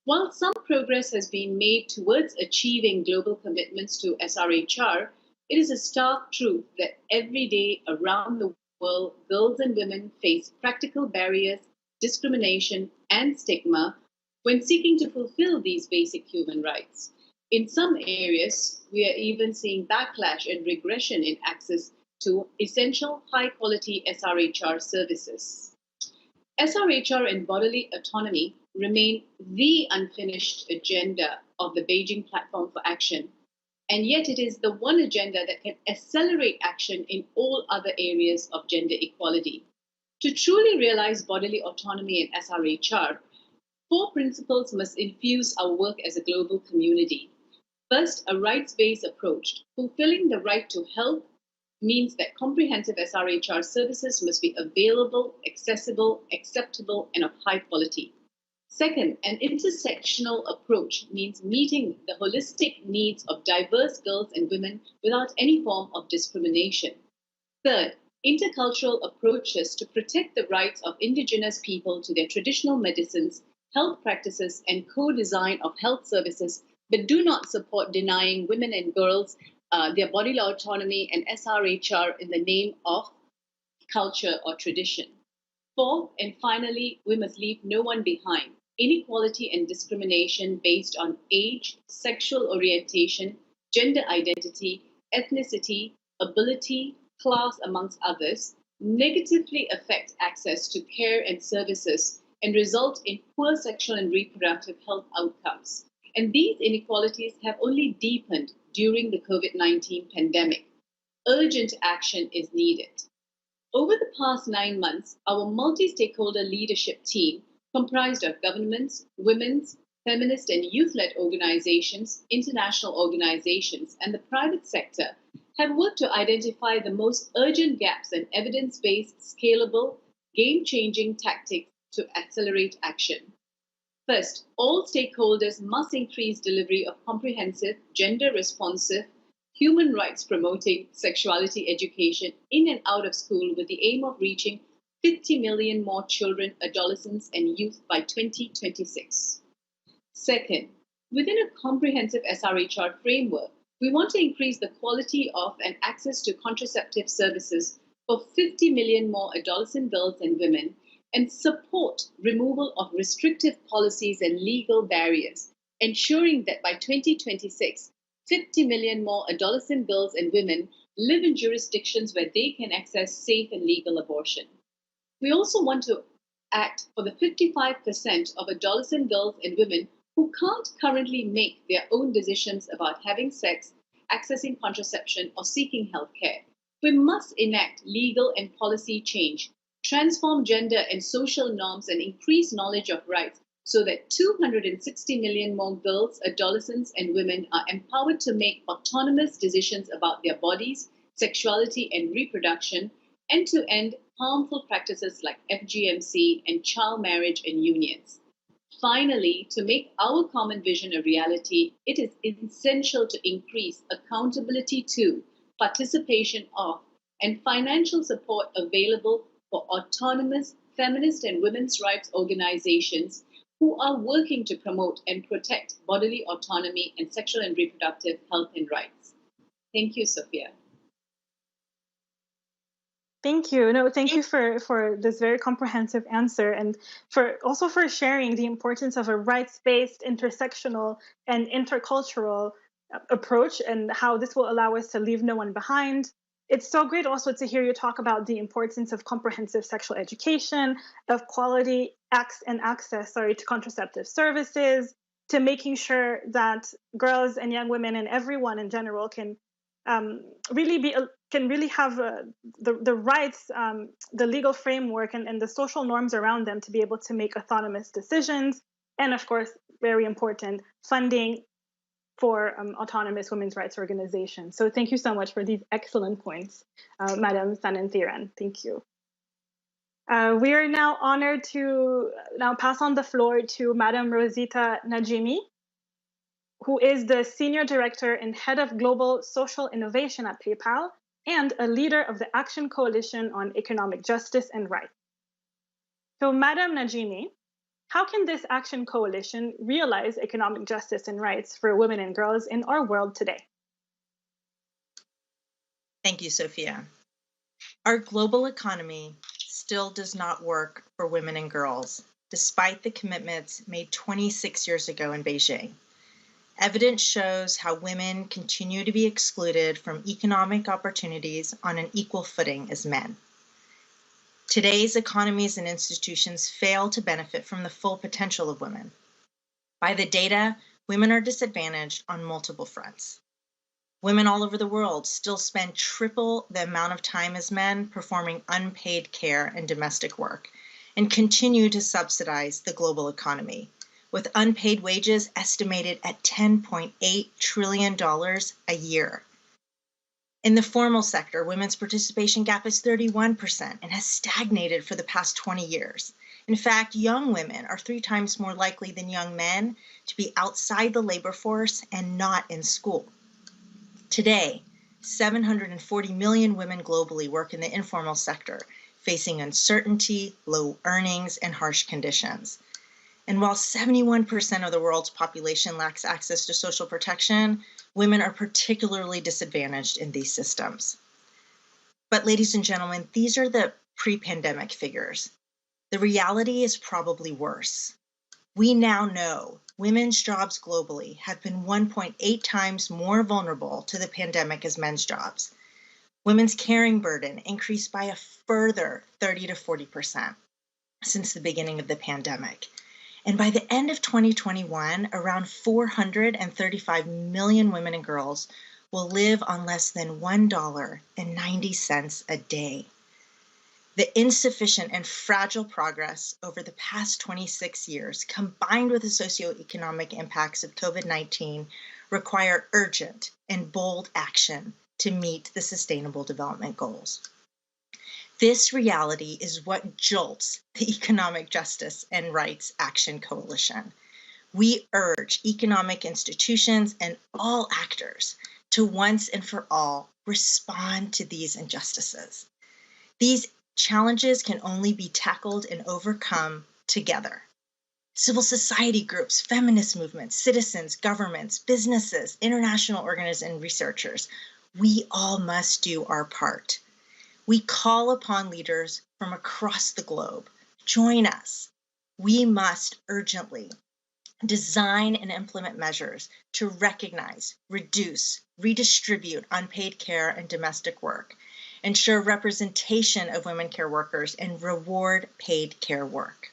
S21: While some progress has been made towards achieving global commitments to SRHR, it is a stark truth that every day around the world, girls and women face practical barriers, discrimination, and stigma when seeking to fulfill these basic human rights. In some areas, we are even seeing backlash and regression in access to essential high-quality SRHR services. SRHR and bodily autonomy remain the unfinished agenda of the Beijing Platform for Action, and yet it is the one agenda that can accelerate action in all other areas of gender equality. To truly realize bodily autonomy and SRHR, 4 principles must infuse our work as a global community. First, a rights-based approach. Fulfilling the right to health means that comprehensive SRHR services must be available, accessible, acceptable, and of high quality. Second, an intersectional approach means meeting the holistic needs of diverse girls and women without any form of discrimination. Third, intercultural approaches to protect the rights of indigenous people to their traditional medicines, health practices, and co-design of health services, but do not support denying women and girls their bodily autonomy and SRHR in the name of culture or tradition. Fourth, and finally, we must leave no one behind. inequality and discrimination based on age, sexual orientation, gender identity, ethnicity, ability, class, amongst others, negatively affect access to care and services and result in poor sexual and reproductive health outcomes. And these inequalities have only deepened during the COVID-19 pandemic. Urgent action is needed. Over the past 9 months, our multi-stakeholder leadership team, comprised of governments, women's, feminist and youth-led organizations, international organizations, and the private sector, have worked to identify the most urgent gaps in evidence-based, scalable, game-changing tactics to accelerate action. First, all stakeholders must increase delivery of comprehensive, gender-responsive, human rights promoting sexuality education in and out of school with the aim of reaching 50 million more children, adolescents, and youth by 2026. Second, within a comprehensive SRHR framework, we want to increase the quality of and access to contraceptive services for 50 million more adolescent girls and women and support removal of restrictive policies and legal barriers, ensuring that by 2026, 50 million more adolescent girls and women live in jurisdictions where they can access safe and legal abortion. We also want to act for the 55% of adolescent girls and women who can't currently make their own decisions about having sex, accessing contraception, or seeking health care. We must enact legal and policy change, transform gender and social norms, and increase knowledge of rights so that 260 million more girls, adolescents, and women are empowered to make autonomous decisions about their bodies, sexuality, and reproduction, and to end harmful practices like FGMC and child marriage and unions. Finally, to make our common vision a reality, it is essential to increase accountability to, participation of, and financial support available for autonomous feminist and women's rights organizations who are working to promote and protect bodily autonomy and sexual and reproductive health and rights. Thank you, Sophia.
S1: Thank you. No, thank you for this very comprehensive answer, and for sharing the importance of a rights-based, intersectional, and intercultural approach, and how this will allow us to leave no one behind. It's so great also to hear you talk about the importance of comprehensive sexual education, of quality access to contraceptive services, to making sure that girls and young women and everyone in general can really have the rights, the legal framework, and the social norms around them to be able to make autonomous decisions. And of course, very important, funding for autonomous women's rights organizations. So thank you so much for these excellent points, Madam Sananthiran. Thank you. We are now honored to now pass on the floor to Madam Rosita Najimi, who is the Senior Director and Head of Global Social Innovation at PayPal and a leader of the Action Coalition on Economic Justice and Rights. So, Madam Najimi, how can this Action Coalition realize economic justice and rights for women and girls in our world today?
S2: Thank you, Sophia. Our global economy still does not work for women and girls, despite the commitments made 26 years ago in Beijing. Evidence shows how women continue to be excluded from economic opportunities on an equal footing as men. Today's economies and institutions fail to benefit from the full potential of women. By the data, women are disadvantaged on multiple fronts. Women all over the world still spend triple the amount of time as men performing unpaid care and domestic work, and continue to subsidize the global economy, with unpaid wages estimated at $10.8 trillion a year. In the formal sector, women's participation gap is 31% and has stagnated for the past 20 years. In fact, young women are 3 times more likely than young men to be outside the labor force and not in school. Today, 740 million women globally work in the informal sector, facing uncertainty, low earnings, and harsh conditions. And while 71% of the world's population lacks access to social protection, women are particularly disadvantaged in these systems. But ladies and gentlemen, these are the pre-pandemic figures. The reality is probably worse. We now know women's jobs globally have been 1.8 times more vulnerable to the pandemic as men's jobs. Women's caring burden increased by a further 30 to 40% since the beginning of the pandemic. And by the end of 2021, around 435 million women and girls will live on less than $1.90 a day. The insufficient and fragile progress over the past 26 years, combined with the socioeconomic impacts of COVID-19, require urgent and bold action to meet the Sustainable Development Goals. This reality is what jolts the Economic Justice and Rights Action Coalition. We urge economic institutions and all actors to once and for all respond to these injustices. These challenges can only be tackled and overcome together. Civil society groups, feminist movements, citizens, governments, businesses, international organizations, and researchers, we all must do our part. We call upon leaders from across the globe. Join us. We must urgently design and implement measures to recognize, reduce, redistribute unpaid care and domestic work, ensure representation of women care workers, and reward paid care work.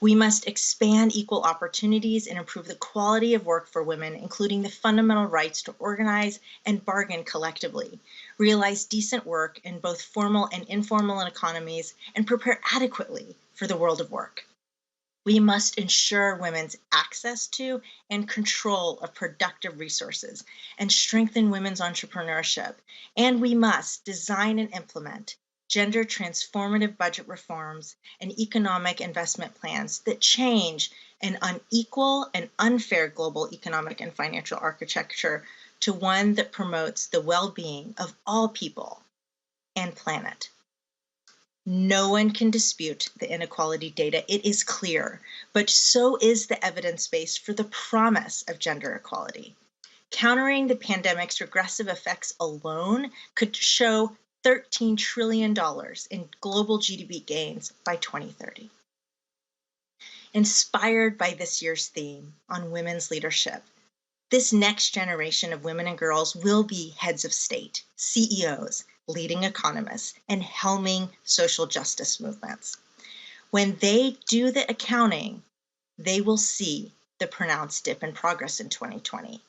S2: We must expand equal opportunities and improve the quality of work for women, including the fundamental rights to organize and bargain collectively, realize decent work in both formal and informal economies, and prepare adequately for the world of work. We must ensure women's access to and control of productive resources and strengthen women's entrepreneurship. And we must design and implement gender transformative budget reforms and economic investment plans that change an unequal and unfair global economic and financial architecture to one that promotes the well-being of all people and planet. No one can dispute the inequality data. It is clear, but so is the evidence base for the promise of gender equality. Countering the pandemic's regressive effects alone could show $13 trillion in global GDP gains by 2030. Inspired by this year's theme on women's leadership, this next generation of women and girls will be heads of state, CEOs, leading economists, and helming social justice movements. When they do the accounting, they will see the pronounced dip in progress in 2020.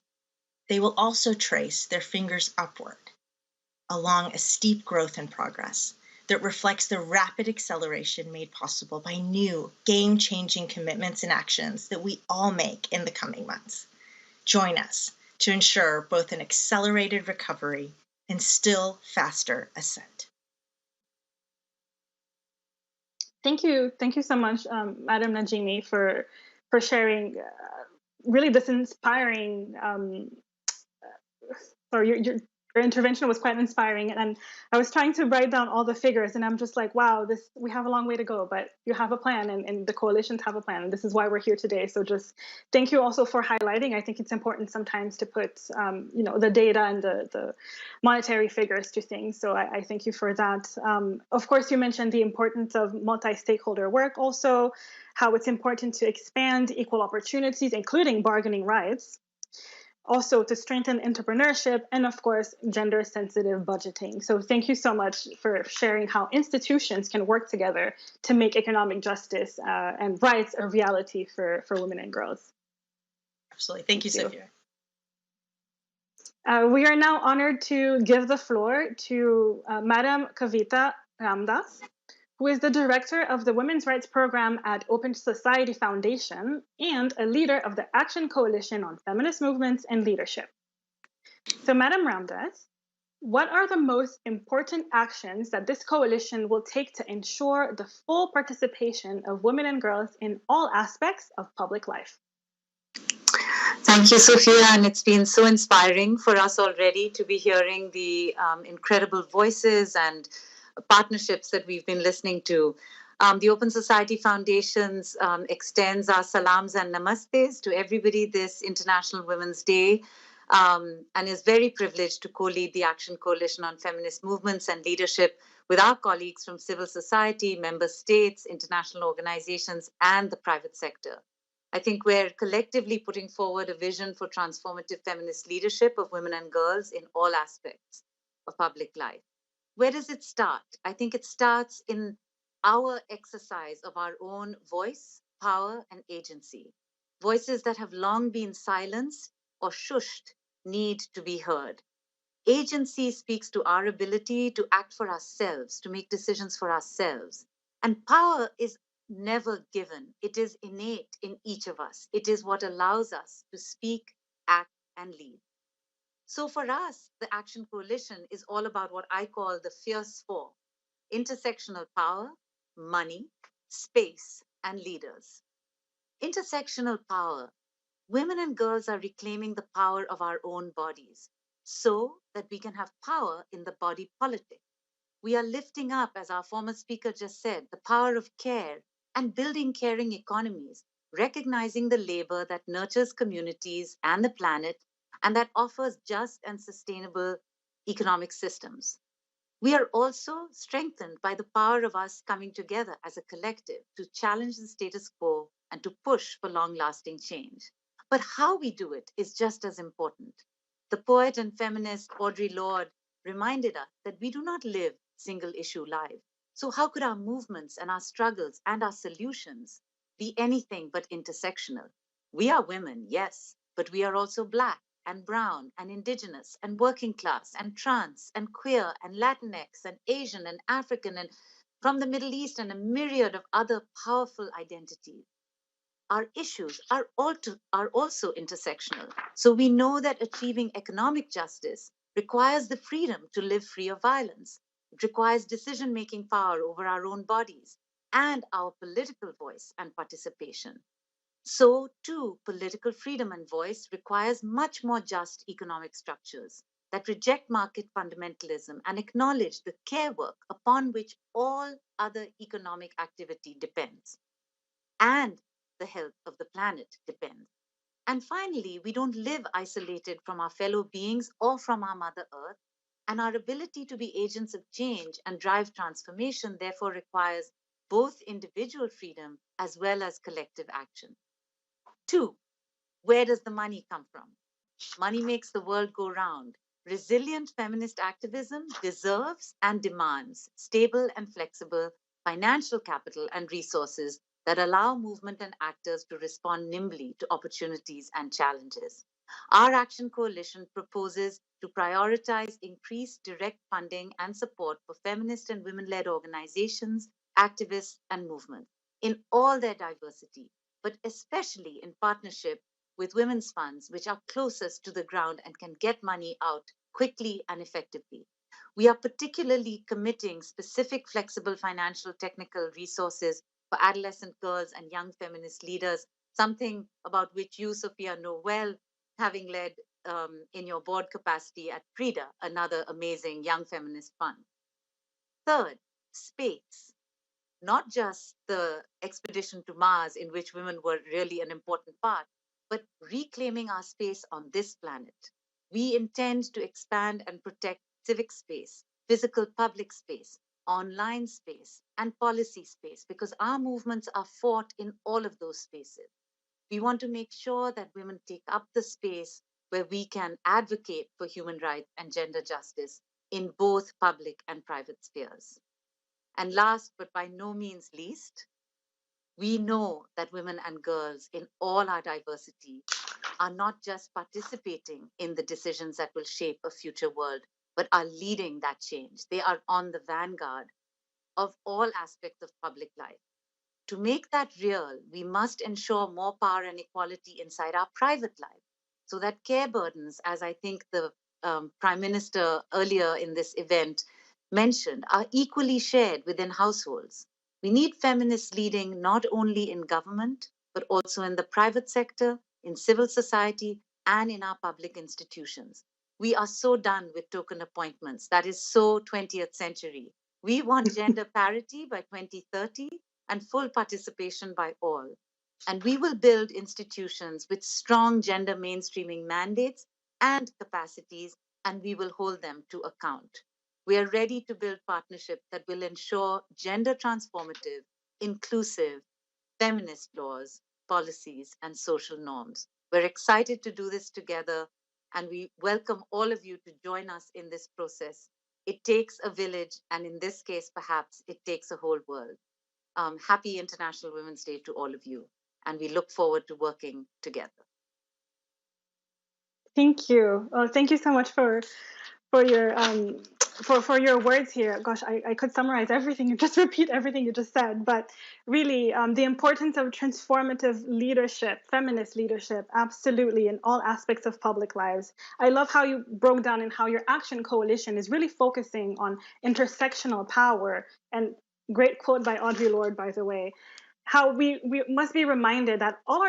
S2: They will also trace their fingers upward along a steep growth in progress that reflects the rapid acceleration made possible by new, game-changing commitments and actions that we all make in the coming months. Join us to ensure both an accelerated recovery and still faster ascent.
S1: Thank you so much, Madam Najimi, for sharing really this inspiring. Your intervention was quite inspiring, and I was trying to write down all the figures, and I'm just like, wow, we have a long way to go, but you have a plan, and the coalitions have a plan, and this is why we're here today. So just thank you also for highlighting. I think it's important sometimes to put the data and the monetary figures to things. So I thank you for that. Of course, you mentioned the importance of multi-stakeholder work, also how it's important to expand equal opportunities, including bargaining rights. Also to strengthen entrepreneurship, and of course, gender-sensitive budgeting. So thank you so much for sharing how institutions can work together to make economic justice and rights a reality for women and girls.
S2: Absolutely. Thank you, Sophia.
S1: We are now honored to give the floor to Madam Kavita Ramdas, who is the director of the Women's Rights Program at Open Society Foundation and a leader of the Action Coalition on Feminist Movements and Leadership. So, Madam Ramdas, what are the most important actions that this coalition will take to ensure the full participation of women and girls in all aspects of public life?
S3: Thank you, Sophia, and it's been so inspiring for us already to be hearing the incredible voices and partnerships that we've been listening to. The Open Society Foundations extends our salams and namastes to everybody this International Women's Day, and is very privileged to co-lead the Action Coalition on Feminist Movements and Leadership with our colleagues from civil society, member states, international organizations, and the private sector. I think we're collectively putting forward a vision for transformative feminist leadership of women and girls in all aspects of public life. Where does it start? I think it starts in our exercise of our own voice, power, and agency. Voices that have long been silenced or shushed need to be heard. Agency speaks to our ability to act for ourselves, to make decisions for ourselves. And power is never given, it is innate in each of us. It is what allows us to speak, act, and lead. So for us, the Action Coalition is all about what I call the fierce four: intersectional power, money, space, and leaders. Intersectional power. Women and girls are reclaiming the power of our own bodies so that we can have power in the body politic. We are lifting up, as our former speaker just said, the power of care and building caring economies, recognizing the labor that nurtures communities and the planet and that offers just and sustainable economic systems. We are also strengthened by the power of us coming together as a collective to challenge the status quo and to push for long-lasting change. But how we do it is just as important. The poet and feminist Audre Lorde reminded us that we do not live single-issue lives. So how could our movements and our struggles and our solutions be anything but intersectional? We are women, yes, but we are also Black and brown and indigenous and working class and trans and queer and Latinx and Asian and African and from the Middle East and a myriad of other powerful identities. Our issues are also intersectional. So we know that achieving economic justice requires the freedom to live free of violence. It requires decision-making power over our own bodies and our political voice and participation. So, too, political freedom and voice requires much more just economic structures that reject market fundamentalism and acknowledge the care work upon which all other economic activity depends, and the health of the planet depends. And finally, we don't live isolated from our fellow beings or from our Mother Earth, and our ability to be agents of change and drive transformation therefore requires both individual freedom as well as collective action. 2, where does the money come from? Money makes the world go round. Resilient feminist activism deserves and demands stable and flexible financial capital and resources that allow movement and actors to respond nimbly to opportunities and challenges. Our Action Coalition proposes to prioritize increased direct funding and support for feminist and women-led organizations, activists, and movements in all their diversity, but especially in partnership with women's funds, which are closest to the ground and can get money out quickly and effectively. We are particularly committing specific flexible financial technical resources for adolescent girls and young feminist leaders, something about which you, Sophia, know well, having led in your board capacity at PRIDA, another amazing young feminist fund. Third, space. Not just the expedition to Mars, in which women were really an important part, but reclaiming our space on this planet. We intend to expand and protect civic space, physical public space, online space, and policy space, because our movements are fought in all of those spaces. We want to make sure that women take up the space where we can advocate for human rights and gender justice in both public and private spheres. And last, but by no means least, we know that women and girls in all our diversity are not just participating in the decisions that will shape a future world, but are leading that change. They are on the vanguard of all aspects of public life. To make that real, we must ensure more power and equality inside our private life, so that care burdens, as I think the Prime Minister earlier in this event mentioned, are equally shared within households. We need feminists leading not only in government, but also in the private sector, in civil society, and in our public institutions. We are so done with token appointments. That is so 20th century. We want gender parity by 2030 and full participation by all. And we will build institutions with strong gender mainstreaming mandates and capacities, and we will hold them to account. We are ready to build partnerships that will ensure gender transformative, inclusive, feminist laws policies, and social norms. We're excited to do this together, and we welcome all of you to join us in this process. It takes a village, and in this case, perhaps, it takes a whole world. Happy International Women's Day to all of you, and we look forward to working together.
S1: Thank you. Thank you so much for your for your words here. Gosh, I could summarize everything and just repeat everything you just said, but really the importance of transformative leadership, feminist leadership, absolutely in all aspects of public lives. I love how you broke down and how your action coalition is really focusing on intersectional power, and great quote by Audre Lorde, by the way. How we must be reminded that all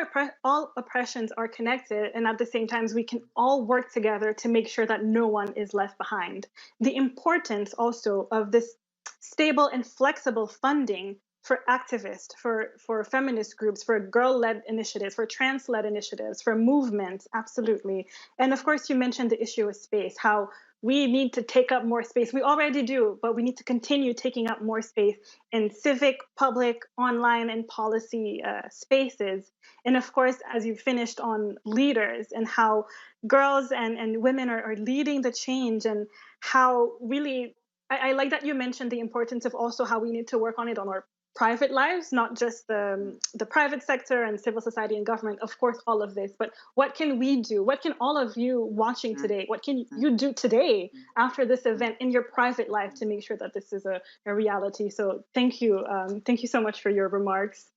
S1: oppressions are connected, and at the same time we can all work together to make sure that no one is left behind. The importance also of this stable and flexible funding for activists, for feminist groups, for girl-led initiatives, for trans-led initiatives, for movements, absolutely. And of course, you mentioned the issue of space, how we need to take up more space. We already do, but we need to continue taking up more space in civic, public, online, and policy spaces. And of course, as you finished on leaders and how girls and women are leading the change, and how really, I like that you mentioned the importance of also how we need to work on it on our private lives, not just the private sector and civil society and government, of course, all of this, but what can we do? What can all of you watching today, what can you do today after this event in your private life to make sure that this is a reality? So thank you. Thank you so much for your remarks.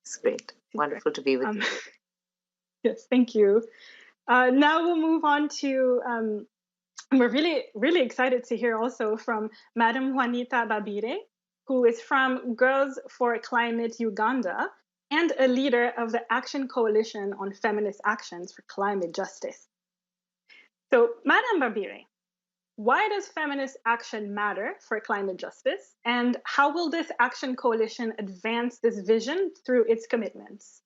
S3: It's great. Wonderful to be with you.
S1: Yes, thank you. Now we'll move on to, we're really, really excited to hear also from Madam Juanita Babire, who is from Girls for Climate Uganda and a leader of the Action Coalition on Feminist Actions for Climate Justice. So, Madam Babire, why does feminist action matter for climate justice, and how will this Action Coalition advance this vision through its commitments?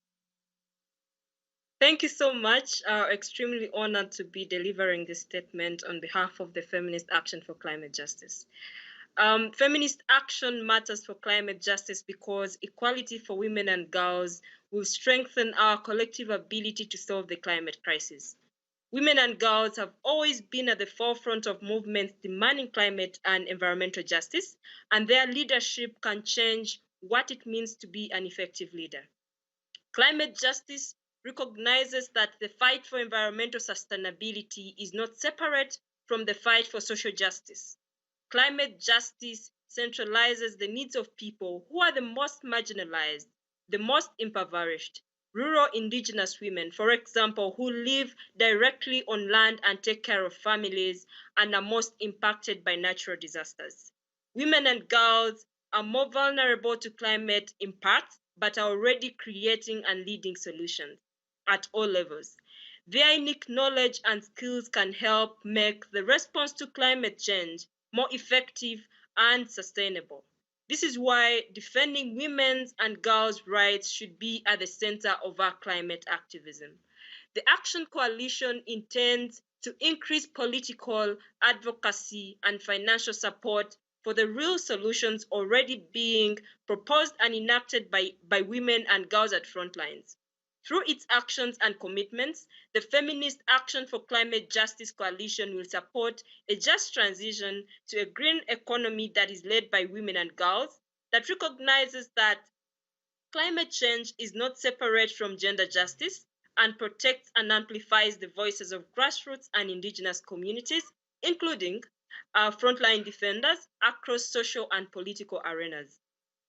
S4: Thank you so much. Extremely honored to be delivering this statement on behalf of the Feminist Action for Climate Justice. Feminist action matters for climate justice because equality for women and girls will strengthen our collective ability to solve the climate crisis. Women and girls have always been at the forefront of movements demanding climate and environmental justice, and their leadership can change what it means to be an effective leader. Climate justice recognizes that the fight for environmental sustainability is not separate from the fight for social justice. Climate justice centralizes the needs of people who are the most marginalized, the most impoverished, rural indigenous women, for example, who live directly on land and take care of families and are most impacted by natural disasters. Women and girls are more vulnerable to climate impacts, but are already creating and leading solutions at all levels. Their unique knowledge and skills can help make the response to climate change more effective and sustainable. This is why defending women's and girls' rights should be at the center of our climate activism. The Action Coalition intends to increase political advocacy and financial support for the real solutions already being proposed and enacted by women and girls at front lines. Through its actions and commitments, the Feminist Action for Climate Justice Coalition will support a just transition to a green economy that is led by women and girls, that recognizes that climate change is not separate from gender justice, and protects and amplifies the voices of grassroots and indigenous communities, including frontline defenders across social and political arenas.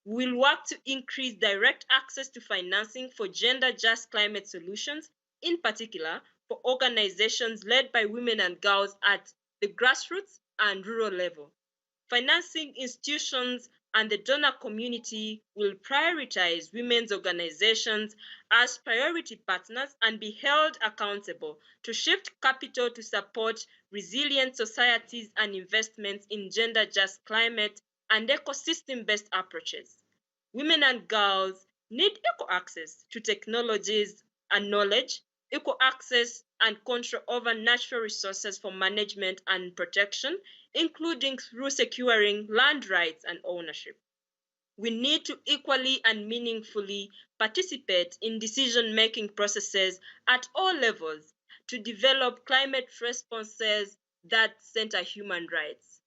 S4: We will work to increase direct access to financing for gender-just climate solutions, in particular for organizations led by women and girls at the grassroots and rural level. Financing institutions and the donor community will prioritize women's organizations as priority partners and be held accountable to shift capital to support resilient societies and investments in gender-just climate and ecosystem-based approaches. Women and girls need equal access to technologies and knowledge, equal access and control over natural resources for management and protection, including through securing land rights and ownership. we need to equally and meaningfully participate in decision-making processes at all levels to develop climate responses that center human rights.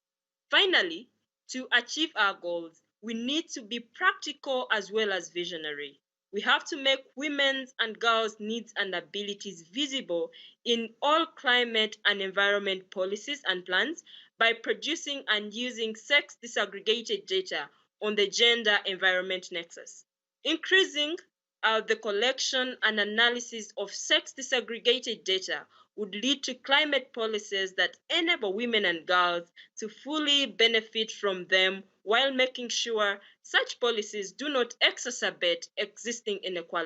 S4: Finally, to achieve our goals, we need to be practical as well as visionary. We have to make women's and girls' needs and abilities visible in all climate and environment policies and plans by producing and using sex disaggregated data on the gender-environment nexus. Increasing the collection and analysis of sex disaggregated data would lead to climate policies that enable women and girls to fully benefit from them while making sure such policies do not exacerbate existing inequalities.